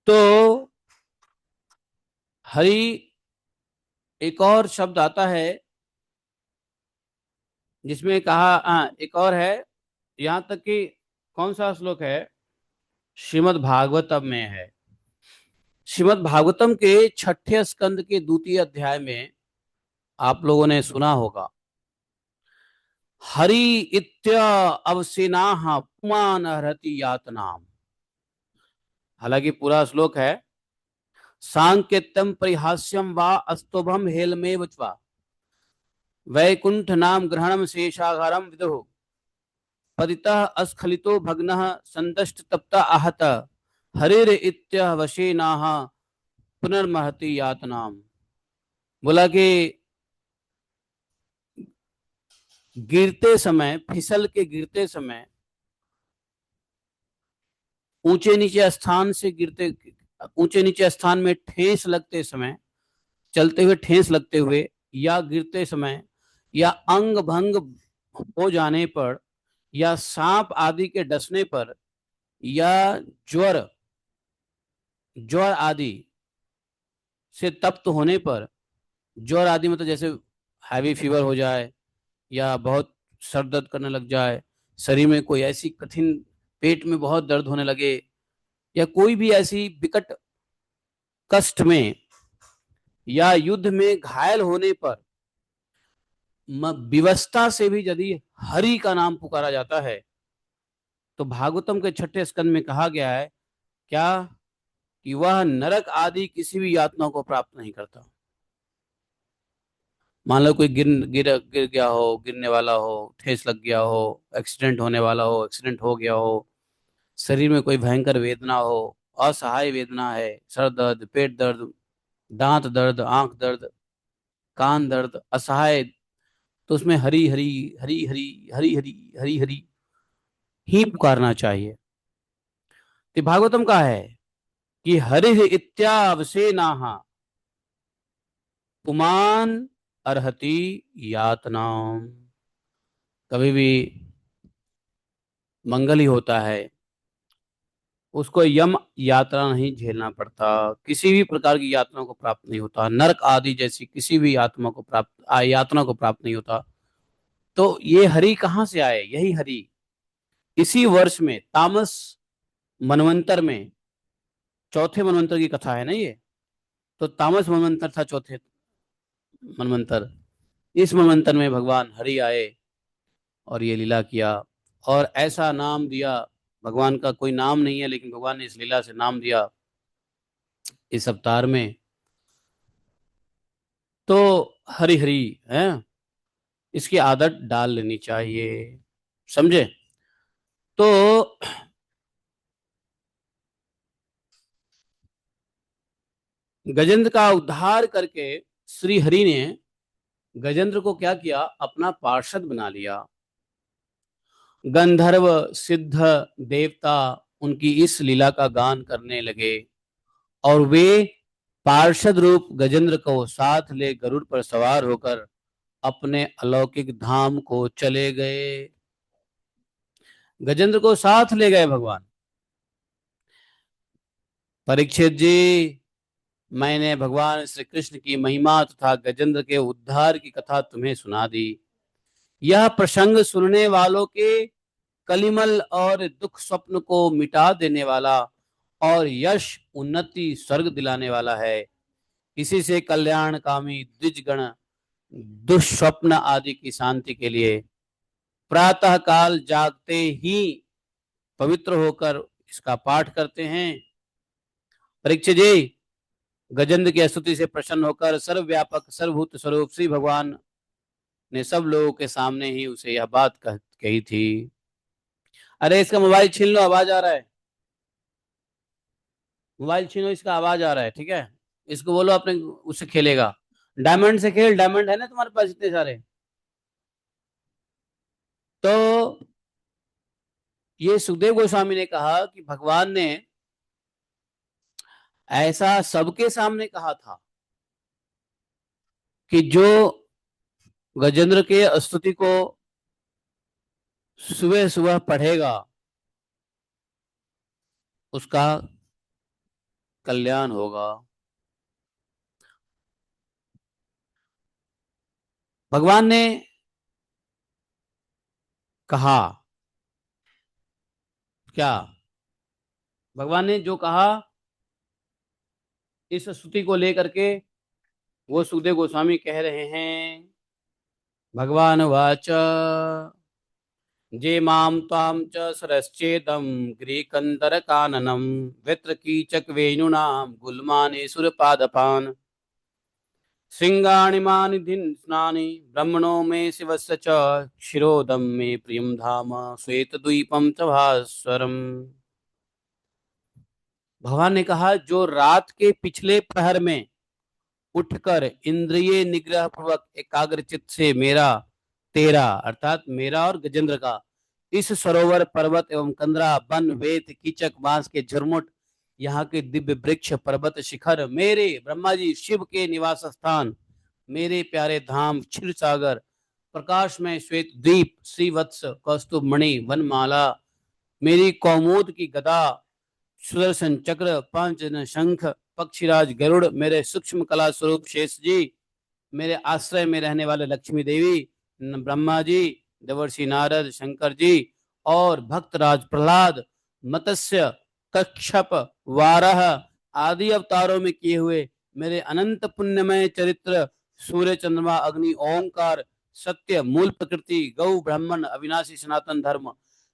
तो हरि, एक और शब्द आता है जिसमें कहा, एक और है, यहां तक कि कौन सा श्लोक है, श्रीमद् भागवतम में है। श्रीमद् भागवतम के छठे स्कंद के द्वितीय अध्याय में आप लोगों ने सुना होगा, हरि इत्य अवसेनाः पुमान हरति यातनाम। हालांकि पूरा श्लोक है, सांकेत्यम परिहास्यम वा अस्तुभम हेलमेव च वैकुंठ नाम ग्रहणम शेषाघारम विदुः पतितः अस्खलितो भग्नः संदष्ट तप्ता आहत हरिर इत्य वशेनाः पुनर्महति यातनाम। बोला कि गिरते समय, फिसल के गिरते समय, ऊंचे नीचे स्थान से गिरते, ऊंचे नीचे स्थान में ठेस लगते समय, चलते हुए ठेस लगते हुए, या गिरते समय, या अंग भंग हो जाने पर, या सांप आदि के डसने पर, या ज्वर ज्वर आदि से तप्त होने पर, ज्वर आदि मतलब जैसे हैवी फीवर हो जाए, या बहुत सर दर्द करने लग जाए, शरीर में कोई ऐसी कठिन, पेट में बहुत दर्द होने लगे, या कोई भी ऐसी विकट कष्ट में, या युद्ध में घायल होने पर, विवशता से भी यदि हरि का नाम पुकारा जाता है, तो भागवतम के छठे स्कंद में कहा गया है क्या, कि वह नरक आदि किसी भी यातना को प्राप्त नहीं करता। मान लो कोई गिर गिर गिर गया हो, गिरने वाला हो, ठेस लग गया हो, एक्सीडेंट होने वाला हो, एक्सीडेंट हो गया हो, शरीर में कोई भयंकर वेदना हो, असहाय वेदना है, सर दर्द, पेट दर्द, दांत दर्द, आंख दर्द, कान दर्द, असहाय, तो उसमें हरी हरी हरी हरी हरी हरी हरी हरी ही पुकारना चाहिए। तो भागवतम का है कि हरि इत्यावसेनाः पुमान अर्हति यातनाम। कभी भी मंगल ही होता है, उसको यम यात्रा नहीं झेलना पड़ता, किसी भी प्रकार की यातना को प्राप्त नहीं होता, नरक आदि जैसी किसी भी आत्मा को प्राप्त यातना को प्राप्त नहीं होता। तो ये हरि कहाँ से आए? यही हरि इसी वर्ष में, तामस मनवंतर में, चौथे मनवंतर की कथा है ना ये, तो तामस मनवंतर था चौथे मनवंतर। इस मनवंतर में भगवान हरि आए और ये लीला किया, और ऐसा नाम दिया, भगवान का कोई नाम नहीं है लेकिन भगवान ने इस लीला से नाम दिया इस अवतार में। तो हरि हरि है, इसकी आदत डाल लेनी चाहिए। समझे? तो गजेंद्र का उद्धार करके श्री हरि ने गजेंद्र को क्या किया? अपना पार्षद बना लिया। गंधर्व सिद्ध देवता उनकी इस लीला का गान करने लगे, और वे पार्षद रूप गजेंद्र को साथ ले गरुड़ पर सवार होकर अपने अलौकिक धाम को चले गए। गजेंद्र को साथ ले गए भगवान। परीक्षित जी, मैंने भगवान श्री कृष्ण की महिमा तथा गजेंद्र के उद्धार की कथा तुम्हें सुना दी, यह प्रसंग सुनने वालों के कलिमल और दुख स्वप्न को मिटा देने वाला और यश उन्नति स्वर्ग दिलाने वाला है। इसी से कल्याण कामी द्विजगण दुष्स्वप्न आदि की शांति के लिए प्रातः काल जागते ही पवित्र होकर इसका पाठ करते हैं। परीक्षित जी, गजेंद्र की स्तुति से प्रसन्न होकर सर्वव्यापक सर्वभूत स्वरूप श्री भगवान ने सब लोगों के सामने ही उसे यह बात कही थी। अरे इसका मोबाइल छीन लो, आवाज आ रहा है। मोबाइल छीनो, इसका आवाज आ रहा है, ठीक है। इसको बोलो अपने उससे खेलेगा। डायमंड से खेल, डायमंड है ना तुम्हारे पास इतने सारे। तो ये सुखदेव गोस्वामी ने कहा कि भगवान ने ऐसा सबके सामने कहा था कि जो गजेंद्र के स्तुति को सुबह सुबह पढ़ेगा उसका कल्याण होगा। भगवान ने कहा क्या? भगवान ने जो कहा इस स्तुति को लेकर के वो सुखदेव गोस्वामी कह रहे हैं। भगवान वाच जे माम त्वाम च सरश्चेदम ग्रीकंदर काननम वित्र कीचक वेणुनाम गुलमाने सुरपादपान श्रृंगाणि मानिधिन्नानि ब्रह्मणो मे शिवस्य च क्षीरोदम मे प्रियम धाम श्वेत द्वीपम च भास्वरम। भगवान ने कहा जो रात के पिछले प्रहर में उठकर इंद्रिय निग्रह पूर्वक एकाग्र चित्त से मेरा तेरा अर्थात मेरा और गजेंद्र का इस सरोवर पर्वत एवं कंदरा वन वेत कीचक बांस के झुरमुट यहाँ के दिव्य वृक्ष पर्वत शिखर मेरे ब्रह्मा जी शिव के निवास स्थान मेरे प्यारे धाम क्षीर सागर प्रकाश में श्वेत द्वीप श्रीवत्स कौस्तुभ मणि वनमाला मेरी कौमोद की गदा सुदर्शन चक्र पांच शंख पक्षीराज गरुड़ मेरे सूक्ष्म कला स्वरूप शेष जी मेरे आश्रय में रहने वाले लक्ष्मी देवी ब्रह्मा जी देवर्षि नारद शंकर जी और भक्तराज प्रहलाद मत्स्य कच्छप वाराह आदि अवतारों में किए हुए मेरे अनंत पुण्यमय चरित्र सूर्य चंद्रमा अग्नि ओंकार सत्य मूल प्रकृति गौ ब्राह्मण अविनाशी सनातन धर्म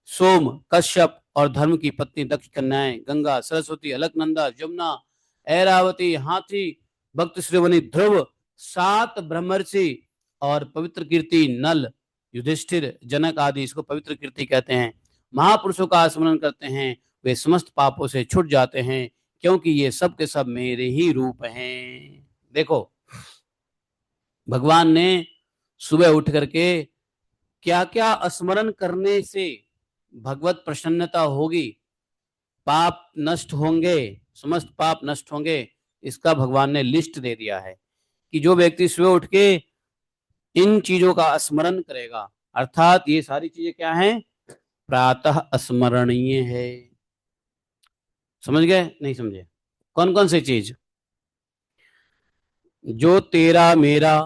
सोम कश्यप और धर्म की पत्नी दक्ष कन्याएं गंगा सरस्वती अलकनंदा यमुना ऐरावती हाथी भक्त श्रीवनी ध्रुव सात ब्रह्मर्षि और पवित्र कीर्ति नल युधिष्ठिर जनक आदि इसको पवित्र कीर्ति कहते हैं। महापुरुषों का स्मरण करते हैं वे समस्त पापों से छूट जाते हैं क्योंकि ये सब के सब मेरे ही रूप हैं। देखो भगवान ने सुबह उठ करके क्या क्या स्मरण करने से भगवत प्रसन्नता होगी, पाप नष्ट होंगे, समस्त पाप नष्ट होंगे, इसका भगवान ने लिस्ट दे दिया है कि जो व्यक्ति सुबह उठ के इन चीजों का स्मरण करेगा अर्थात ये सारी चीजें क्या हैं, प्रातः स्मरणीय है। समझ गए नहीं समझे? कौन कौन सी चीज? जो तेरा मेरा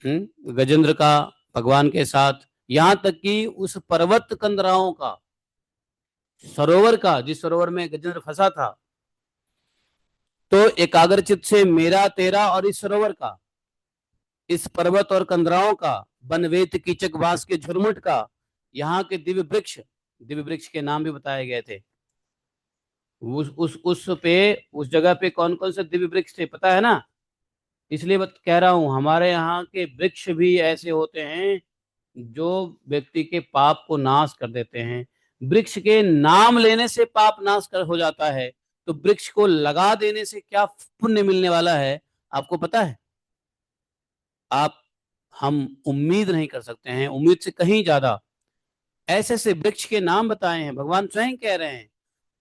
गजेंद्र का भगवान के साथ, यहां तक कि उस पर्वत कंदराओं का सरोवर का जिस सरोवर में गजेंद्र फंसा था, तो एकाग्रचित से मेरा तेरा और इस सरोवर का इस पर्वत और कंदराओं का बनवेत कीचक बांस के झुरमुट का यहाँ के दिव्य वृक्ष के नाम भी बताए गए थे। उस जगह पे कौन कौन से दिव्य वृक्ष थे पता है ना? इसलिए कह रहा हूं हमारे यहाँ के वृक्ष भी ऐसे होते हैं जो व्यक्ति के पाप को नाश कर देते हैं। वृक्ष के नाम लेने से पाप नाश कर हो जाता है, तो वृक्ष को लगा देने से क्या पुण्य मिलने वाला है आपको पता है? आप हम उम्मीद नहीं कर सकते हैं, उम्मीद से कहीं ज्यादा ऐसे ऐसे वृक्ष के नाम बताए हैं। भगवान स्वयं कह रहे हैं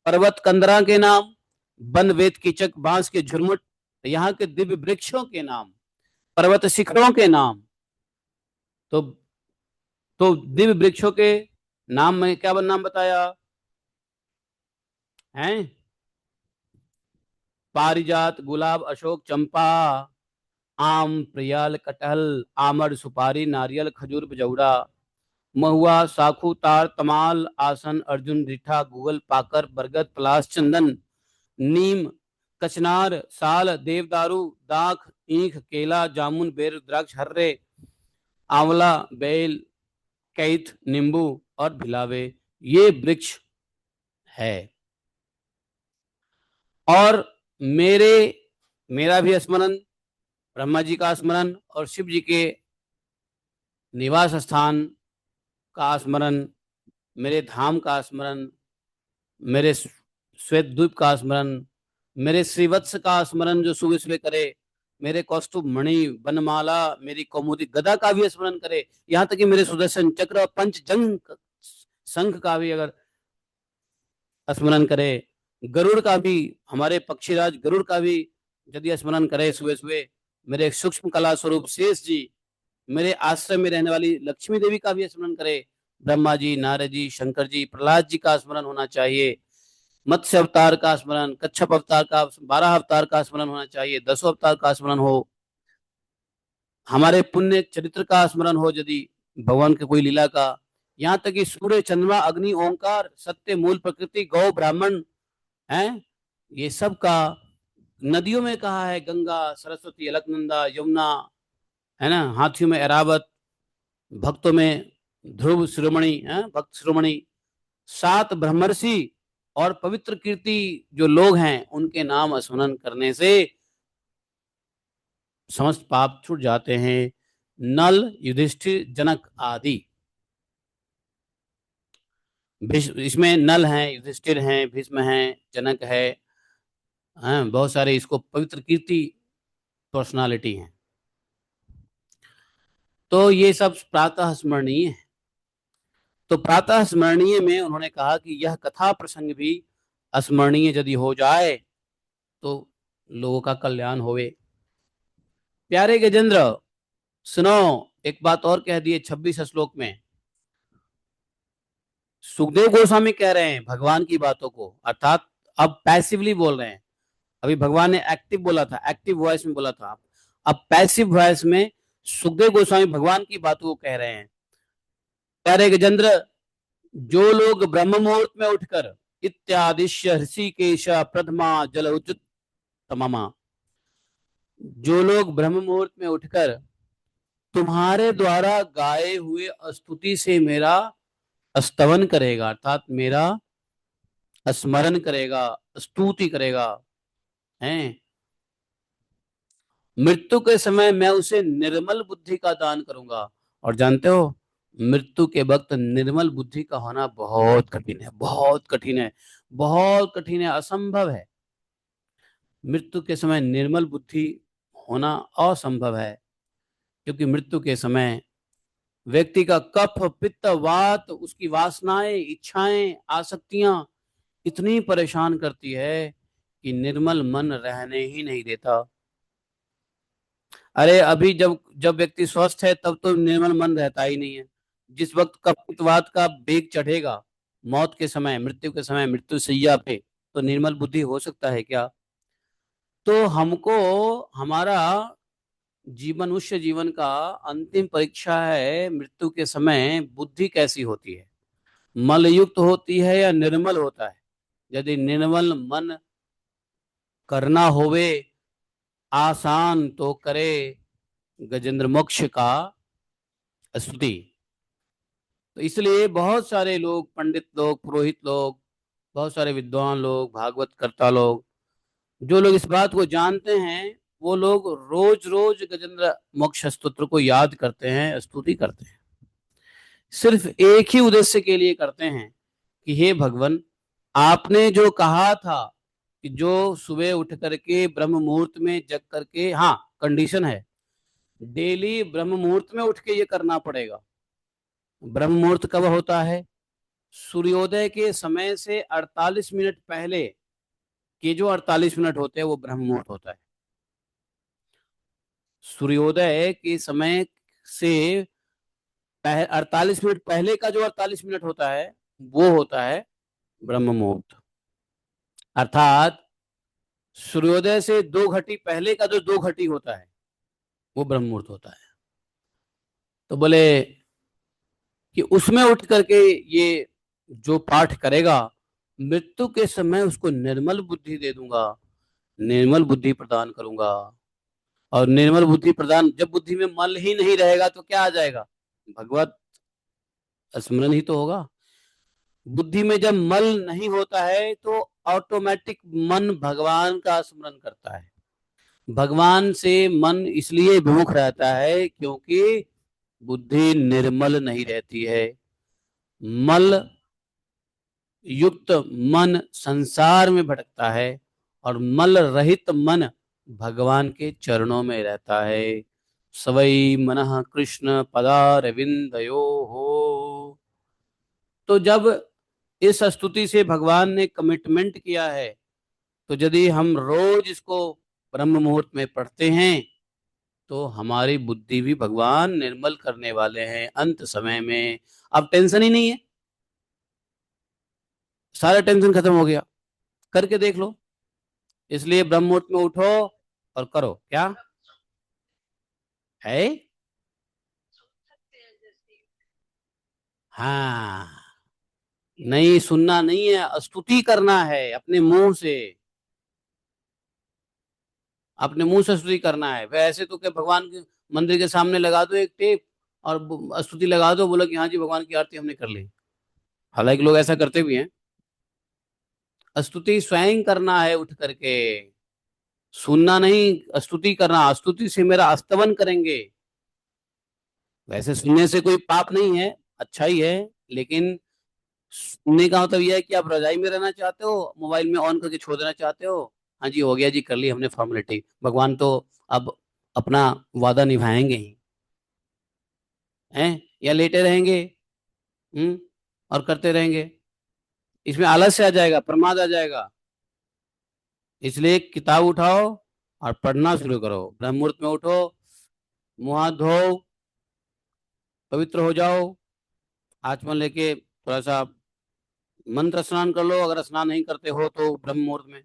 पर्वत कंदरा के नाम, वन वेत कीचक बांस के झुरमुट यहाँ के दिव्य वृक्षों के नाम, पर्वत शिखरों के नाम। तो दिव्य वृक्षों के नाम में क्या नाम बताया है? पारिजात गुलाब अशोक चंपा आम, प्रियाल, कटहल, आमर, सुपारी, नारियल, खजूर, बजौड़ा, महुआ, साखू, तार, तमाल, आसन, अर्जुन, रीठा, गूगल, पाकर, बरगद, पलास, चंदन, नीम, कचनार, साल, देवदारू, दाख, ईख, केला, जामुन, बेर, रुद्राक्ष, हर्रे, आंवला, बेल, कैथ, नींबू और भिलावे, ये वृक्ष है। और मेरे मेरा भी स्मरण, ब्रह्मा जी का स्मरण और शिव जी के निवास स्थान का स्मरण, मेरे धाम का स्मरण, मेरे श्वेत द्वीप का स्मरण, मेरे श्रीवत्स का स्मरण जो सुबह सुबह करे, मेरे कौस्तुभ मणि, बनमाला, मेरी कौमुदी गदा का भी स्मरण करे, यहाँ तक कि मेरे सुदर्शन चक्र और पंचजंग शंख का भी अगर स्मरण करे, गरुड़ का भी, हमारे पक्षीराज गरुड़ का भी यदि स्मरण करे सुबह सुबह, मेरे सूक्ष्म कला स्वरूप शेष जी, मेरे आश्रम में रहने वाली लक्ष्मी देवी का भी स्मरण करे, ब्रह्मा जी, नारद जी, शंकर जी, प्रहलाद जी का स्मरण होना चाहिए, मत्स्य अवतार का स्मरण, कच्छप अवतार का, 12 अवतार का स्मरण होना चाहिए, 10 अवतार का स्मरण हो, हमारे पुण्य चरित्र का स्मरण हो, यदि भगवान के कोई लीला का, यहाँ तक कि सूर्य, चंद्रमा, अग्नि, ओंकार, सत्य, मूल, प्रकृति, गौ, ब्राह्मण है, ये सब का, नदियों में कहा है गंगा, सरस्वती, अलकनंदा, यमुना, है ना, हाथियों में ऐरावत, भक्तों में ध्रुव शिरोमणि है, भक्त शिरोमणि, 7 ब्रह्मर्षि और पवित्र कीर्ति जो लोग हैं उनके नाम स्मरण करने से समस्त पाप छूट जाते हैं। नल, युधिष्ठिर, जनक आदि, इसमें नल हैं, युधिष्ठिर हैं, भीष्म हैं, जनक है, हाँ, बहुत सारे इसको पवित्र कीर्ति पर्सनालिटी हैं। तो ये सब प्रातः स्मरणीय है। तो प्रातः स्मरणीय में उन्होंने कहा कि यह कथा प्रसंग भी स्मरणीय यदि हो जाए तो लोगों का कल्याण होवे। प्यारे गजेंद्र, सुनो, एक बात और कह दिए 26 श्लोक में। सुखदेव गोस्वामी कह रहे हैं भगवान की बातों को, अर्थात अब पैसिवली बोल रहे हैं। अभी भगवान ने एक्टिव बोला था, एक्टिव वॉइस में बोला था, अब पैसिव वॉइस में सुखदेव गोस्वामी भगवान की बातों को कह रहे हैं। प्यारे गजेंद्र, जो लोग ब्रह्म मुहूर्त में उठकर इत्यादिश्य ऋषिकेश प्रथमा जल उचित तममा, जो लोग ब्रह्म मुहूर्त में उठकर तुम्हारे द्वारा गाए हुए स्तुति से मेरा स्तवन करेगा, अर्थात मेरा स्मरण करेगा, स्तुति करेगा, हैं, मृत्यु के समय मैं उसे निर्मल बुद्धि का दान करूंगा। और जानते हो, मृत्यु के वक्त निर्मल बुद्धि का होना बहुत कठिन है, बहुत कठिन है, बहुत कठिन है, असंभव है। मृत्यु के समय निर्मल बुद्धि होना असंभव है, क्योंकि मृत्यु के समय व्यक्ति का कफ, पित्त, वात, उसकी वासनाएं, इच्छाएं, आसक्तियां इतनी परेशान करती है कि निर्मल मन रहने ही नहीं देता। अरे अभी जब जब व्यक्ति स्वस्थ है तब तो निर्मल मन रहता ही नहीं है। जिस वक्त कपित्वात का बेग चढ़ेगा, मौत के समय, मृत्यु के समय, मृत्यु सैया पे, तो निर्मल बुद्धि हो सकता है क्या? तो हमको हमारा जीवन, मनुष्य जीवन का अंतिम परीक्षा है मृत्यु के समय, बुद्धि कैसी होती है, मलयुक्त होती है या निर्मल होता है। यदि निर्मल मन करना होवे आसान तो करे गजेंद्र मोक्ष का स्तुति। तो इसलिए बहुत सारे लोग, पंडित लोग, पुरोहित लोग, बहुत सारे विद्वान लोग, भागवत कर्ता लोग, जो लोग इस बात को जानते हैं, वो लोग रोज रोज गजेंद्र मोक्ष स्तोत्र को याद करते हैं, स्तुति करते हैं, सिर्फ एक ही उद्देश्य के लिए करते हैं कि हे भगवान, आपने जो कहा था कि जो सुबह उठ करके ब्रह्म मुहूर्त में जग करके, हाँ कंडीशन है, डेली ब्रह्म मुहूर्त में उठ के ये करना पड़ेगा। ब्रह्म मुहूर्त कब होता है? सूर्योदय के समय से 48 मिनट पहले के जो 48 मिनट होते हैं वो ब्रह्म मुहूर्त होता है। सूर्योदय के समय से 48 मिनट पहले का जो 48 मिनट होता है वो होता है ब्रह्म मुहूर्त। अर्थात सूर्योदय से 2 घटी पहले का जो 2 घटी होता है वो ब्रह्म मुहूर्त होता है। तो बोले कि उसमें उठ करके ये जो पाठ करेगा, मृत्यु के समय उसको निर्मल बुद्धि दे दूंगा, निर्मल बुद्धि प्रदान करूंगा। और निर्मल बुद्धि प्रदान, जब बुद्धि में मल ही नहीं रहेगा तो क्या आ जाएगा? भगवत स्मरण ही तो होगा। बुद्धि में जब मल नहीं होता है तो ऑटोमेटिक मन भगवान का स्मरण करता है। भगवान से मन इसलिए विमुख रहता है क्योंकि बुद्धि निर्मल नहीं रहती है। मल युक्त मन संसार में भटकता है, और मल रहित मन भगवान के चरणों में रहता है। सवै मनः कृष्ण पदारविंदयो हो। तो जब इस स्तुति से भगवान ने कमिटमेंट किया है, तो यदि हम रोज इसको ब्रह्म मुहूर्त में पढ़ते हैं, तो हमारी बुद्धि भी भगवान निर्मल करने वाले हैं अंत समय में। अब टेंशन ही नहीं है, सारा टेंशन खत्म हो गया। करके देख लो। इसलिए ब्रह्म मुहूर्त में उठो और करो। क्या है? हाँ, नहीं सुनना नहीं है, स्तुति करना है अपने मुंह से। अपने मुंह से स्तुति करना है। वैसे तो क्या, भगवान के मंदिर के सामने लगा दो एक टेप और स्तुति लगा दो, बोलो कि हाँ जी भगवान की आरती हमने कर ली। हालांकि लोग ऐसा करते भी हैं। स्तुति स्वयं करना है उठ करके, सुनना नहीं, स्तुति करना। स्तुति से मेरा स्तवन करेंगे। वैसे सुनने से कोई पाप नहीं है, अच्छा ही है। लेकिन सुनने का मतलब यह है कि आप रजाई में रहना चाहते हो, मोबाइल में ऑन करके छोड़ देना चाहते हो। हाँ जी हो गया जी, कर ली हमने फॉर्मेलिटी, भगवान तो अब अपना वादा निभाएंगे ही। हैं? या लेटे रहेंगे? हम्म। और करते रहेंगे। इसमें आलस्य आ जाएगा, प्रमाद आ जाएगा। इसलिए किताब उठाओ और पढ़ना शुरू करो। ब्रह्म मुहूर्त में उठो, मुंह हाथ धो, पवित्र हो जाओ, आचमन लेके थोड़ा सा मंत्र स्नान कर लो, अगर स्नान नहीं करते हो तो ब्रह्म मुहूर्त में,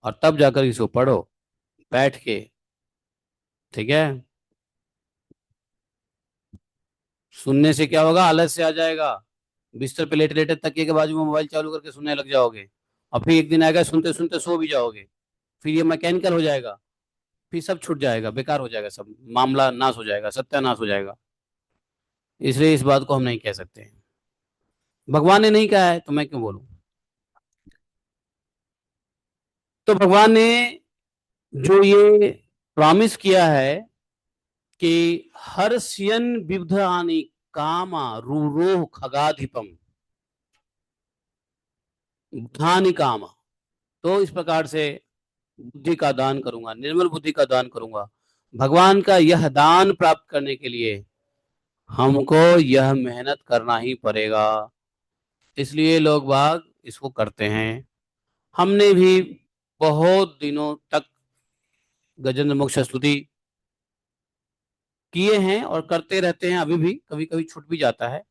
और तब जाकर इसको पढ़ो बैठ के। ठीक है? सुनने से क्या होगा? आलस्य आ जाएगा। बिस्तर पे लेटे लेटे तकिए के बाजू में मोबाइल चालू करके सुनने लग जाओगे, और फिर एक दिन आएगा सुनते सुनते सो भी जाओगे। फिर ये मैकेनिकल हो जाएगा, फिर सब छूट जाएगा, बेकार हो जाएगा, सब मामला नाश हो जाएगा, सत्यानाश हो जाएगा। इसलिए इस बात को हम नहीं कह सकते हैं। भगवान ने नहीं कहा है तो मैं क्यों बोलूं? तो भगवान ने जो ये प्रॉमिस किया है कि हर्षयन विबुधानि कामा रूरो खगाधिपम बुधानि कामा। तो इस प्रकार से बुद्धि का दान करूंगा, निर्मल बुद्धि का दान करूंगा। भगवान का यह दान प्राप्त करने के लिए हमको यह मेहनत करना ही पड़ेगा। इसलिए लोग बाग इसको करते हैं। हमने भी बहुत दिनों तक गजेंद्र मोक्ष स्तुति किए हैं और करते रहते हैं। अभी भी कभी कभी छूट भी जाता है,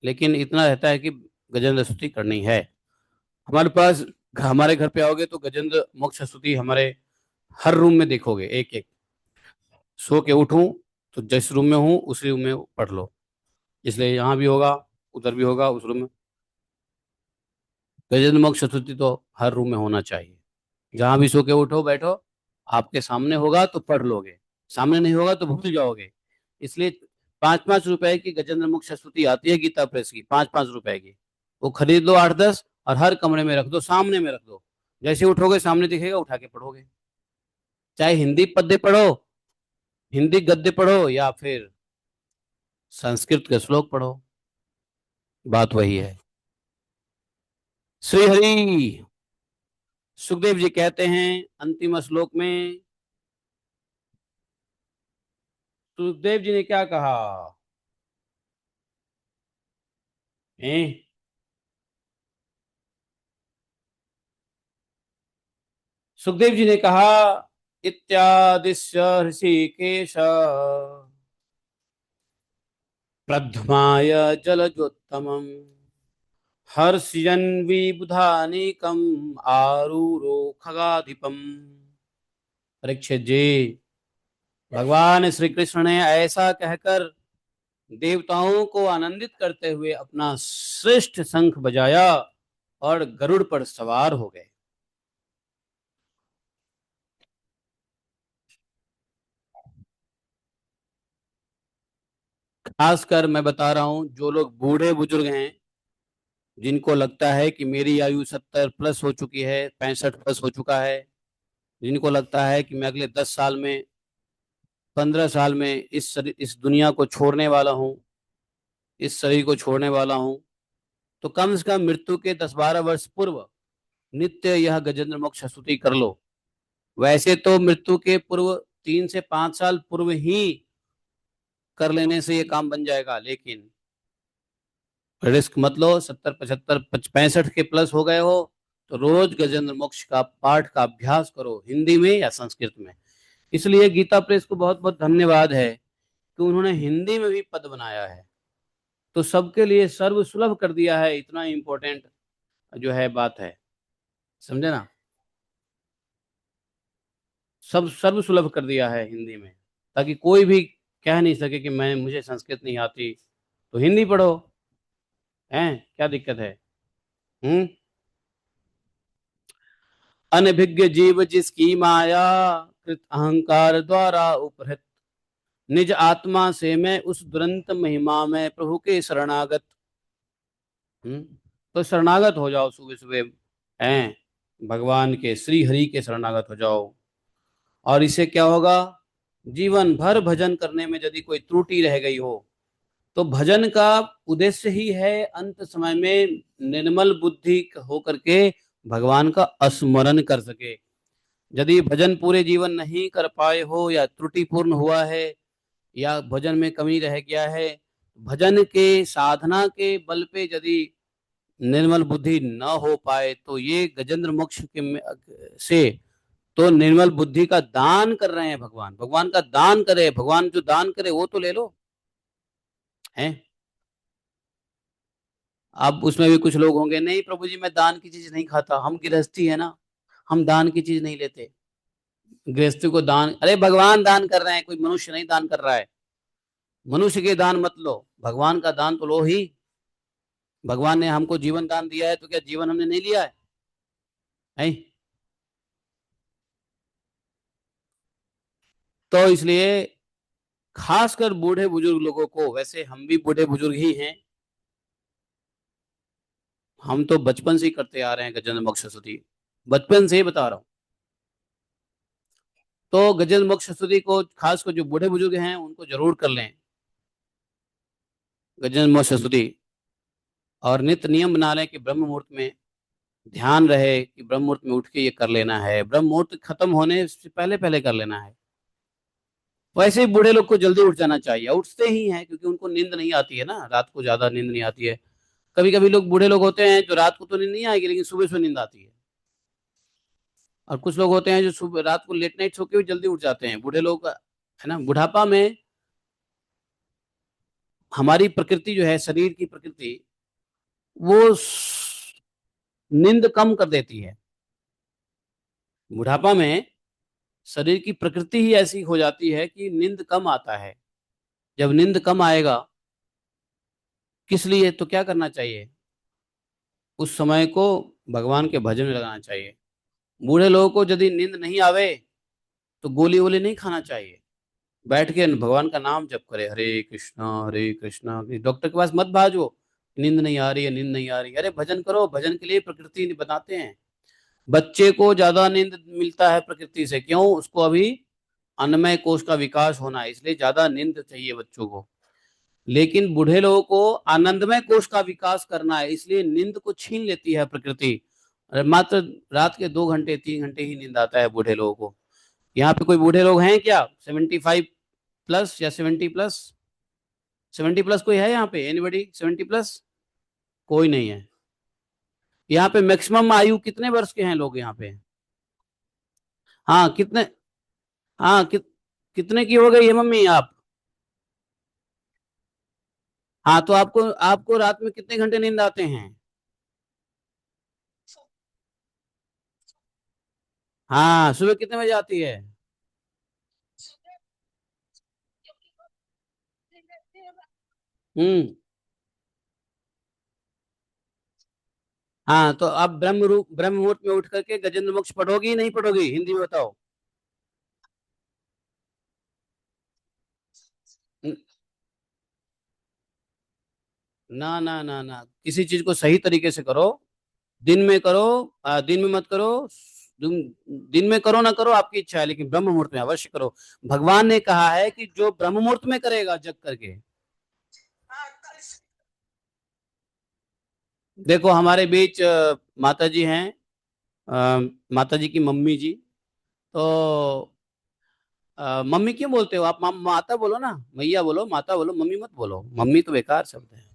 लेकिन इतना रहता है कि गजेंद्र स्तुति करनी है। हमारे पास, हमारे घर पे आओगे तो गजेंद्र मोक्ष स्तुति हमारे हर रूम में देखोगे, एक एक। सो के उठूं तो जिस रूम में हूँ उसी रूम में पढ़ लो। इसलिए यहाँ भी होगा, उधर भी होगा, उस रूम में। गजेंद्र मोक्ष स्तुति तो हर रूम में होना चाहिए। जहां भी सो के उठो बैठो, आपके सामने होगा तो पढ़ लोगे, सामने नहीं होगा तो भूल जाओगे। इसलिए 5-5 रुपए की गजेंद्र मुख स्तुति आती है गीता प्रेस की, 5-5 रुपए की। वो खरीद लो 8-10, और हर कमरे में रख दो, सामने में रख दो। जैसे उठोगे सामने दिखेगा, उठा के पढ़ोगे। चाहे हिंदी पद्य पढ़ो, हिंदी गद्य पढ़ो, या फिर संस्कृत के श्लोक पढ़ो, बात वही है। श्री हरि। सुखदेव जी कहते हैं अंतिम श्लोक में, सुखदेव जी ने क्या कहा? हैं? सुखदेव जी ने कहा, इत्यादिश्य ऋषिकेश प्रध्माय जलजोत्तमम् हर्षयन् विबुधानीकम् आरूरो खगाधिपम्। परीक्षित जी, भगवान श्री कृष्ण ने ऐसा कहकर देवताओं को आनंदित करते हुए अपना श्रेष्ठ शंख बजाया और गरुड़ पर सवार हो गए। खासकर मैं बता रहा हूं, जो लोग बूढ़े बुजुर्ग हैं, जिनको लगता है कि मेरी आयु 70+ हो चुकी है, 65+ हो चुका है, जिनको लगता है कि मैं अगले 10 साल में, 15 साल में इस दुनिया को छोड़ने वाला हूँ, इस शरीर को छोड़ने वाला हूँ, तो कम से कम मृत्यु के 10-12 वर्ष पूर्व नित्य यह गजेंद्र मोक्ष स्तुति कर लो। वैसे तो मृत्यु के पूर्व 3 से 5 साल पूर्व ही कर लेने से ये काम बन जाएगा, लेकिन रिस्क मत लो। 70, 75, 65 के प्लस हो गए हो तो रोज गजेंद्र मोक्ष का पाठ का अभ्यास करो, हिंदी में या संस्कृत में। इसलिए गीता प्रेस को बहुत बहुत धन्यवाद है कि उन्होंने हिंदी में भी पद बनाया है, तो सबके लिए सर्व सुलभ कर दिया है। इतना इम्पोर्टेंट जो है बात है, समझे ना। सब सर्व सुलभ कर दिया है हिंदी में, ताकि कोई भी कह नहीं सके कि मैं मुझे संस्कृत नहीं आती, तो हिंदी पढ़ो। हैं, क्या दिक्कत है? हम्म। अनभिज्ञ जीव जिसकी माया, कृत अहंकार द्वारा उपहृत, निज आत्मा से मैं उस दुरंत महिमा में प्रभु के शरणागत। हम्म। तो शरणागत हो जाओ सुबह सुबह, हैं, भगवान के श्री हरि के शरणागत हो जाओ। और इससे क्या होगा? जीवन भर भजन करने में यदि कोई त्रुटि रह गई हो, तो भजन का उद्देश्य ही है अंत समय में निर्मल बुद्धि होकर के भगवान का स्मरण कर सके। यदि भजन पूरे जीवन नहीं कर पाए हो, या त्रुटिपूर्ण हुआ है, या भजन में कमी रह गया है, भजन के साधना के बल पे यदि निर्मल बुद्धि न हो पाए, तो ये गजेंद्र मोक्ष के से तो निर्मल बुद्धि का दान कर रहे हैं भगवान। भगवान का दान करे, भगवान जो दान करे वो तो ले लो। हैं। अब उसमें भी कुछ लोग होंगे, नहीं प्रभु जी मैं दान की चीज नहीं खाता, हम गृहस्थी है ना, हम दान की चीज नहीं लेते। गृहस्थी को दान, अरे भगवान दान कर रहे हैं, कोई मनुष्य नहीं दान कर रहा है। मनुष्य के दान मत लो, भगवान का दान तो लो ही। भगवान ने हमको जीवन दान दिया है, तो क्या जीवन हमने नहीं लिया है? नहीं। तो इसलिए खासकर बूढ़े बुजुर्ग लोगों को, वैसे हम भी बूढ़े बुजुर्ग ही हैं, हम तो बचपन से ही करते आ रहे हैं गजेंद्र मोक्ष स्तुति, बचपन से ही बता रहा हूँ। तो गजेंद्र मोक्ष स्तुति को खासकर जो बूढ़े बुजुर्ग हैं उनको जरूर कर लें, गजेंद्र मोक्ष स्तुति। और नित्य नियम बना लें कि ब्रह्म मुहूर्त में ध्यान रहे, कि ब्रह्म मुहूर्त में उठ के ये कर लेना है, ब्रह्म मुहूर्त खत्म होने से पहले पहले कर लेना है। वैसे ही बूढ़े लोग को जल्दी उठ जाना चाहिए, उठते ही हैं, क्योंकि उनको नींद नहीं आती है ना, रात को ज्यादा नींद नहीं आती है। कभी कभी लोग, बूढ़े लोग होते हैं जो रात को तो नींद नहीं आएगी, लेकिन सुबह से नींद आती है। और कुछ लोग होते हैं जो सुबह रात को लेट नाइट सो के भी जल्दी उठ जाते हैं, बूढ़े लोग, है ना। बुढ़ापा में हमारी प्रकृति जो है, शरीर की प्रकृति, वो नींद कम कर देती है। बुढ़ापा में शरीर की प्रकृति ही ऐसी हो जाती है कि नींद कम आता है। जब नींद कम आएगा, किस लिए, तो क्या करना चाहिए? उस समय को भगवान के भजन में लगाना चाहिए। बूढ़े लोगों को यदि नींद नहीं आवे, तो गोली वोली नहीं खाना चाहिए, बैठ के भगवान का नाम जप करे, हरे कृष्णा। डॉक्टर के पास मत भागो, नींद नहीं आ रही है, नींद नहीं आ रही है, अरे भजन करो, भजन के लिए प्रकृति बताते हैं। बच्चे को ज्यादा नींद मिलता है प्रकृति से, क्यों? उसको अभी अन्नमय कोश का विकास होना है, इसलिए ज्यादा नींद चाहिए बच्चों को। लेकिन बूढ़े लोगों को आनंदमय कोश का विकास करना है, इसलिए नींद को छीन लेती है प्रकृति। और मात्र रात के 2 घंटे 3 घंटे ही नींद आता है बूढ़े लोगों को। यहाँ पे कोई बूढ़े लोग हैं क्या, 75+ या 70+? 70+ कोई है यहाँ पे? एनीबडी 70+? कोई नहीं है। यहाँ पे मैक्सिमम आयु कितने वर्ष के हैं लोग यहाँ पे? हाँ कितने? हाँ कितने की हो गई है मम्मी आप? हाँ, तो आपको आपको रात में कितने घंटे नींद आते हैं? हाँ, सुबह कितने बजे आती है? हम्म। हाँ, तो अब ब्रह्म मुहूर्त में उठ करके गजेंद्र मोक्ष पढ़ोगी नहीं पढ़ोगी, हिंदी में बताओ। न- ना ना ना ना, किसी चीज को सही तरीके से करो। दिन में करो, दिन में मत करो। दिन में करो ना करो आपकी इच्छा है, लेकिन ब्रह्म मुहूर्त में अवश्य करो। भगवान ने कहा है कि जो ब्रह्म मुहूर्त में करेगा जग करके। देखो हमारे बीच माता जी हैं, माता जी की मम्मी जी। तो मम्मी क्यों बोलते हो आप, माता बोलो ना, मैया बोलो, माता बोलो, मम्मी मत बोलो, मम्मी तो बेकार शब्द है।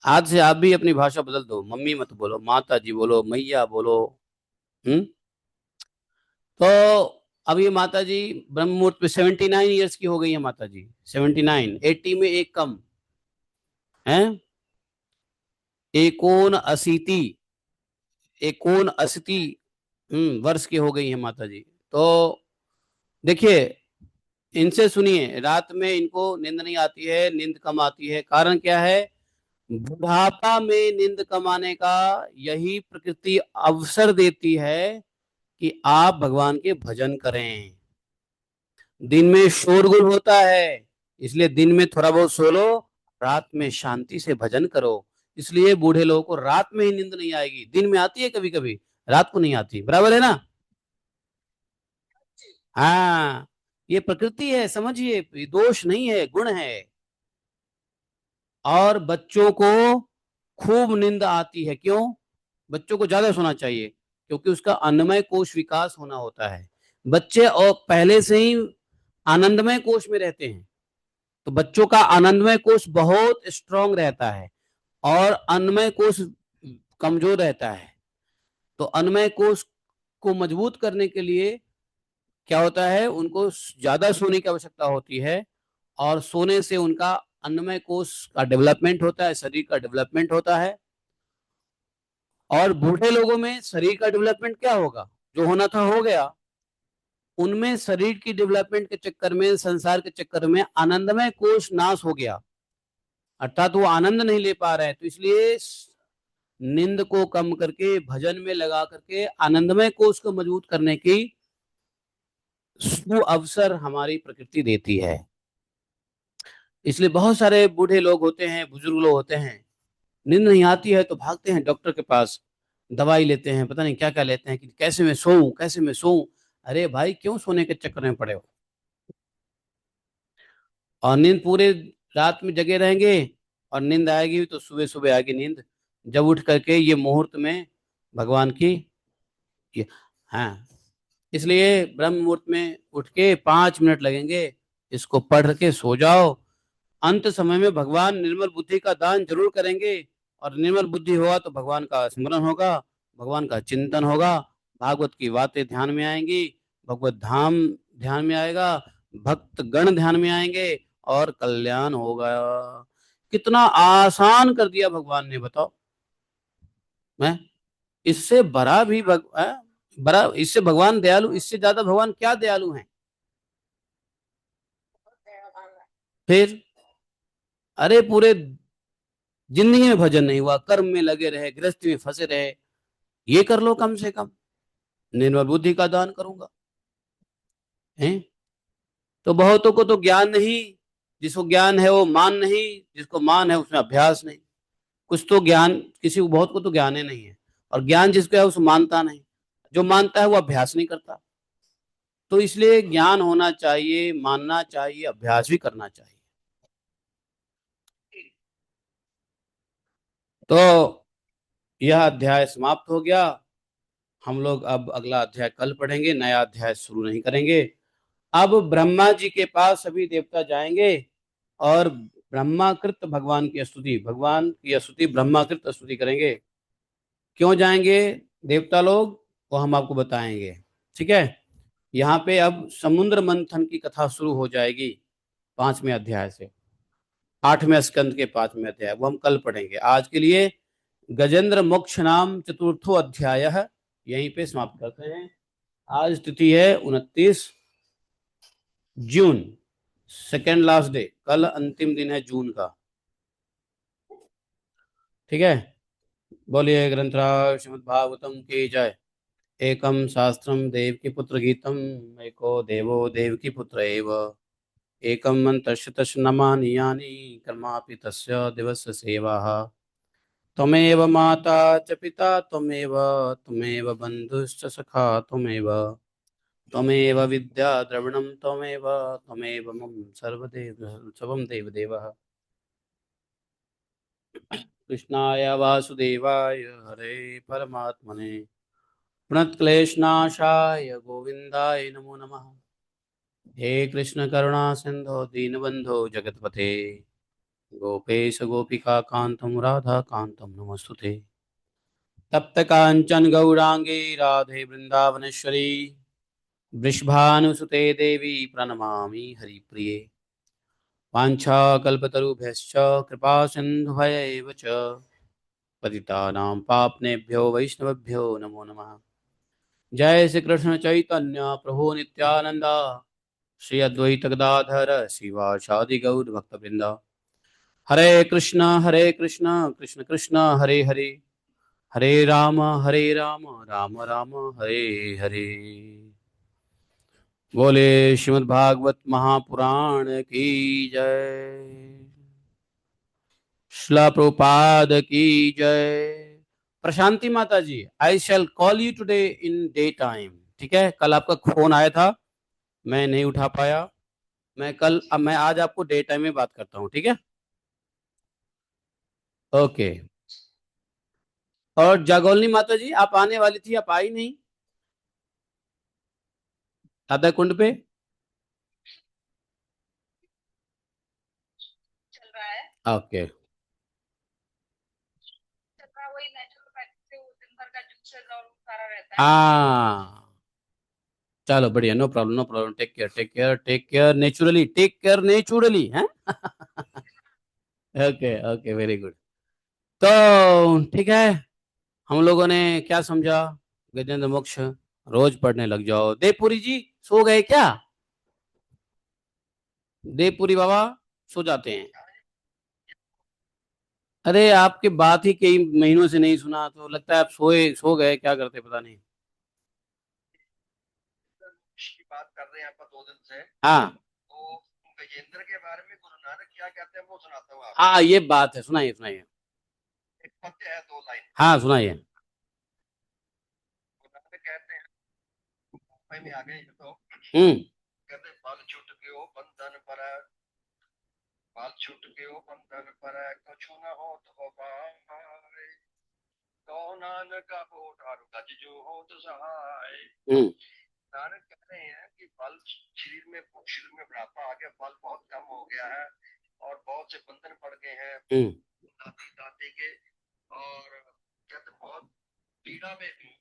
आज से आप भी अपनी भाषा बदल दो, मम्मी मत बोलो, माता जी बोलो, मैया बोलो। हम्म। तो अब ये माता जी ब्रह्म मुहूर्त में 79 ईयर्स की हो गई है माता जी, 79, 80 में एक कम है। एकोन अशीति, एकोन अशीति वर्ष की हो गई है माता जी। तो देखिए, इनसे सुनिए, रात में इनको नींद नहीं आती है, नींद कम आती है, कारण क्या है? बुढ़ापा में नींद कम आने का यही प्रकृति अवसर देती है कि आप भगवान के भजन करें। दिन में शोरगुल होता है, इसलिए दिन में थोड़ा बहुत सो लो, रात में शांति से भजन करो। इसलिए बूढ़े लोगों को रात में ही नींद नहीं आएगी, दिन में आती है कभी कभी, रात को नहीं आती, बराबर है ना? हाँ, ये प्रकृति है, समझिए, ये दोष नहीं है, गुण है। और बच्चों को खूब नींद आती है, क्यों? बच्चों को ज्यादा सोना चाहिए, क्योंकि उसका अन्नमय कोश विकास होना होता है। बच्चे और पहले से ही आनंदमय कोश में रहते हैं, तो बच्चों का आनंदमय कोश बहुत स्ट्रांग रहता है, और अन्नमय कोश कमजोर रहता है। तो अन्नमय कोश को मजबूत करने के लिए क्या होता है, उनको ज्यादा सोने की आवश्यकता होती है। और सोने से उनका अन्नमय कोश का डेवलपमेंट होता है, शरीर का डेवलपमेंट होता है। और बूढ़े लोगों में शरीर का डेवलपमेंट क्या होगा? जो होना था हो गया। उनमें शरीर की डेवलपमेंट के चक्कर में, संसार के चक्कर में आनंदमय कोश नाश हो गया, अर्थात वो आनंद नहीं ले पा रहे हैं। तो इसलिए नींद को कम करके भजन में लगा करके आनंदमय कोश को मजबूत करने की सु अवसर हमारी प्रकृति देती है। इसलिए बहुत सारे बूढ़े लोग होते हैं, बुजुर्ग लोग होते हैं, नींद नहीं आती है तो भागते हैं डॉक्टर के पास, दवाई लेते हैं, पता नहीं क्या क्या लेते हैं कि कैसे मैं सोऊं, कैसे मैं सोऊं। अरे भाई, क्यों सोने के चक्कर में पड़े हो? और नींद पूरे रात में जगे रहेंगे, और नींद आएगी तो सुबह सुबह आएगी नींद, जब उठ करके ये मुहूर्त में भगवान की ये, हाँ। इसलिए ब्रह्म मुहूर्त में उठ के 5 मिनट लगेंगे, इसको पढ़ के सो जाओ। अंत समय में भगवान निर्मल बुद्धि का दान जरूर करेंगे, और निर्मल बुद्धि होगा तो भगवान का स्मरण होगा, भगवान का चिंतन होगा, भागवत की बातें ध्यान में आएंगी, भगवत धाम ध्यान में आएगा, भक्त गण ध्यान में आएंगे, और कल्याण होगा। कितना आसान कर दिया भगवान ने, बताओ। मैं इससे बड़ा भी बड़ा, इससे भगवान दयालु, इससे ज्यादा भगवान क्या दयालु हैं? फिर अरे पूरे जिंदगी में भजन नहीं हुआ, कर्म में लगे रहे, गृहस्थी में फंसे रहे, ये कर लो कम से कम, निर्मल बुद्धि का दान करूंगा, है? तो बहुतों को तो ज्ञान नहीं, जिसको ज्ञान है वो मान नहीं, जिसको मान है उसमें अभ्यास नहीं। कुछ तो ज्ञान, किसी को, बहुत को तो ज्ञान ही नहीं है, और ज्ञान जिसको है उसको मानता नहीं, जो मानता है वो अभ्यास नहीं करता। तो इसलिए ज्ञान होना चाहिए, मानना चाहिए, अभ्यास भी करना चाहिए। तो यह अध्याय समाप्त हो गया। हम लोग अब अगला अध्याय कल पढ़ेंगे, नया अध्याय शुरू नहीं करेंगे। अब ब्रह्मा जी के पास सभी देवता जाएंगे, और ब्रह्माकृत भगवान की स्तुति, भगवान की स्तुति, ब्रह्माकृत स्तुति करेंगे। क्यों जाएंगे देवता लोग, वो हम आपको बताएंगे। ठीक है? यहाँ पे अब समुद्र मंथन की कथा शुरू हो जाएगी, 5वें अध्याय से, 8वें स्कंद के 5वें अध्याय, वो हम कल पढ़ेंगे। आज के लिए गजेंद्र मोक्ष नाम चतुर्थो अध्याय यहीं पे समाप्त करते हैं। आज तिथि है 29 जून। सेकेंड लास्ट डे, कल अंतिम दिन है जून का। ठीक है। बोलिए ग्रंथराज श्रीमद् भागवतम की जय। एकम शास्त्रम देवकी पुत्र गीतम, एको देवो देवकी पुत्र एव, एकम मंतस्य तस्य नमानि यानि, कर्मापि तस्य दिवस्य सेवाः। त्वमेव माता च पिता त्वमेव, त्वमेव बन्धुश्च सखा त्वमेव, त्वमेव विद्या द्रविणं त्वमेव, त्वमेव मम सर्वदेव सर्वं देवदेवः। कृष्णाय वासुदेवाय हरे परमात्मने प्रणतक्लेशनाशाय गोविन्दाय नमो नमः। हे कृष्ण करुणा सिंधु दीनबंधो जगतपते, गोपेश गोपिका कांतम राधा कांतम नमस्तुते। तप्त कांचन गौरांगी राधे वृंदावनेश्वरी, वृषभानुसुते देवी प्रणमामि हरिप्रिये। वाञ्छाकल्पतरुभ्यश्च कृपा सिन्धुभ्यैव च, पतितानां पावनेभ्यो वैष्णवेभ्यो नमो नमः। जय श्री कृष्ण चैतन्य प्रभु नित्यानंद, श्री अद्वैत गदाधर शिवासादि गौर भक्तवृंद। हरे कृष्ण कृष्ण कृष्ण हरे हरे, हरे राम राम राम हरे हरे। बोले श्रीमद् भागवत महापुराण की जय। श्रील प्रभुपाद की जय। Prashanti Mata ji, I shall call you today in day time. ठीक है, कल आपका फोन आया था, मैं नहीं उठा पाया। मैं आज आपको डे टाइम में बात करता हूँ। ठीक है, ओके। और जागोलनी माता जी, आप आने वाली थी, आप आई नहीं राधा कुंड पे। ओके, हाँ चलो बढ़िया, no problem no problem. Take care take care take care naturally, take care naturally है। Okay okay, very good. तो ठीक है, हम लोगों ने क्या समझा, गजेंद्र मोक्ष रोज पढ़ने लग जाओ। देवपुरी जी सो गए क्या? देवपुरी बाबा सो जाते हैं? अरे आपकी बात ही कई महीनों से नहीं सुना, तो लगता है आप सो गए, क्या करते पता नहीं। की बात कर रहे हैं आप 2 दिन से। हाँ, तो गजेंद्र के बारे में गुरु नानक क्या कहते हैं वो सुनाता हूँ आपको। हाँ ये बात है, सुनाइए सुनाइए। एक पद्य है 2 लाइन। हाँ सुनाइए। गुरु नानक कहते हैं, मुंबई में आ गए तो कहते बाल छूट गयो बंधन पर, बाल छूट गयो बंधन पर, कछु न हो तो पाए, तो नानक बोधार गज जो हो तो सहाय। नानक कह रहे हैं कि बल शरीर में बुढ़ापा आ गया, बल बहुत कम हो गया है और बहुत से बंधन पड़ गए हैं दादी दादी के, और कहते बहुत पीड़ा में भी।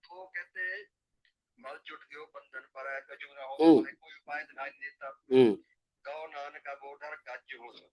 तो कहते मल जुट गयो बंधन पर है, कजूरा हो कोई उपाय दिखाई नहीं देता। गौ नानक का बोधर गज हो।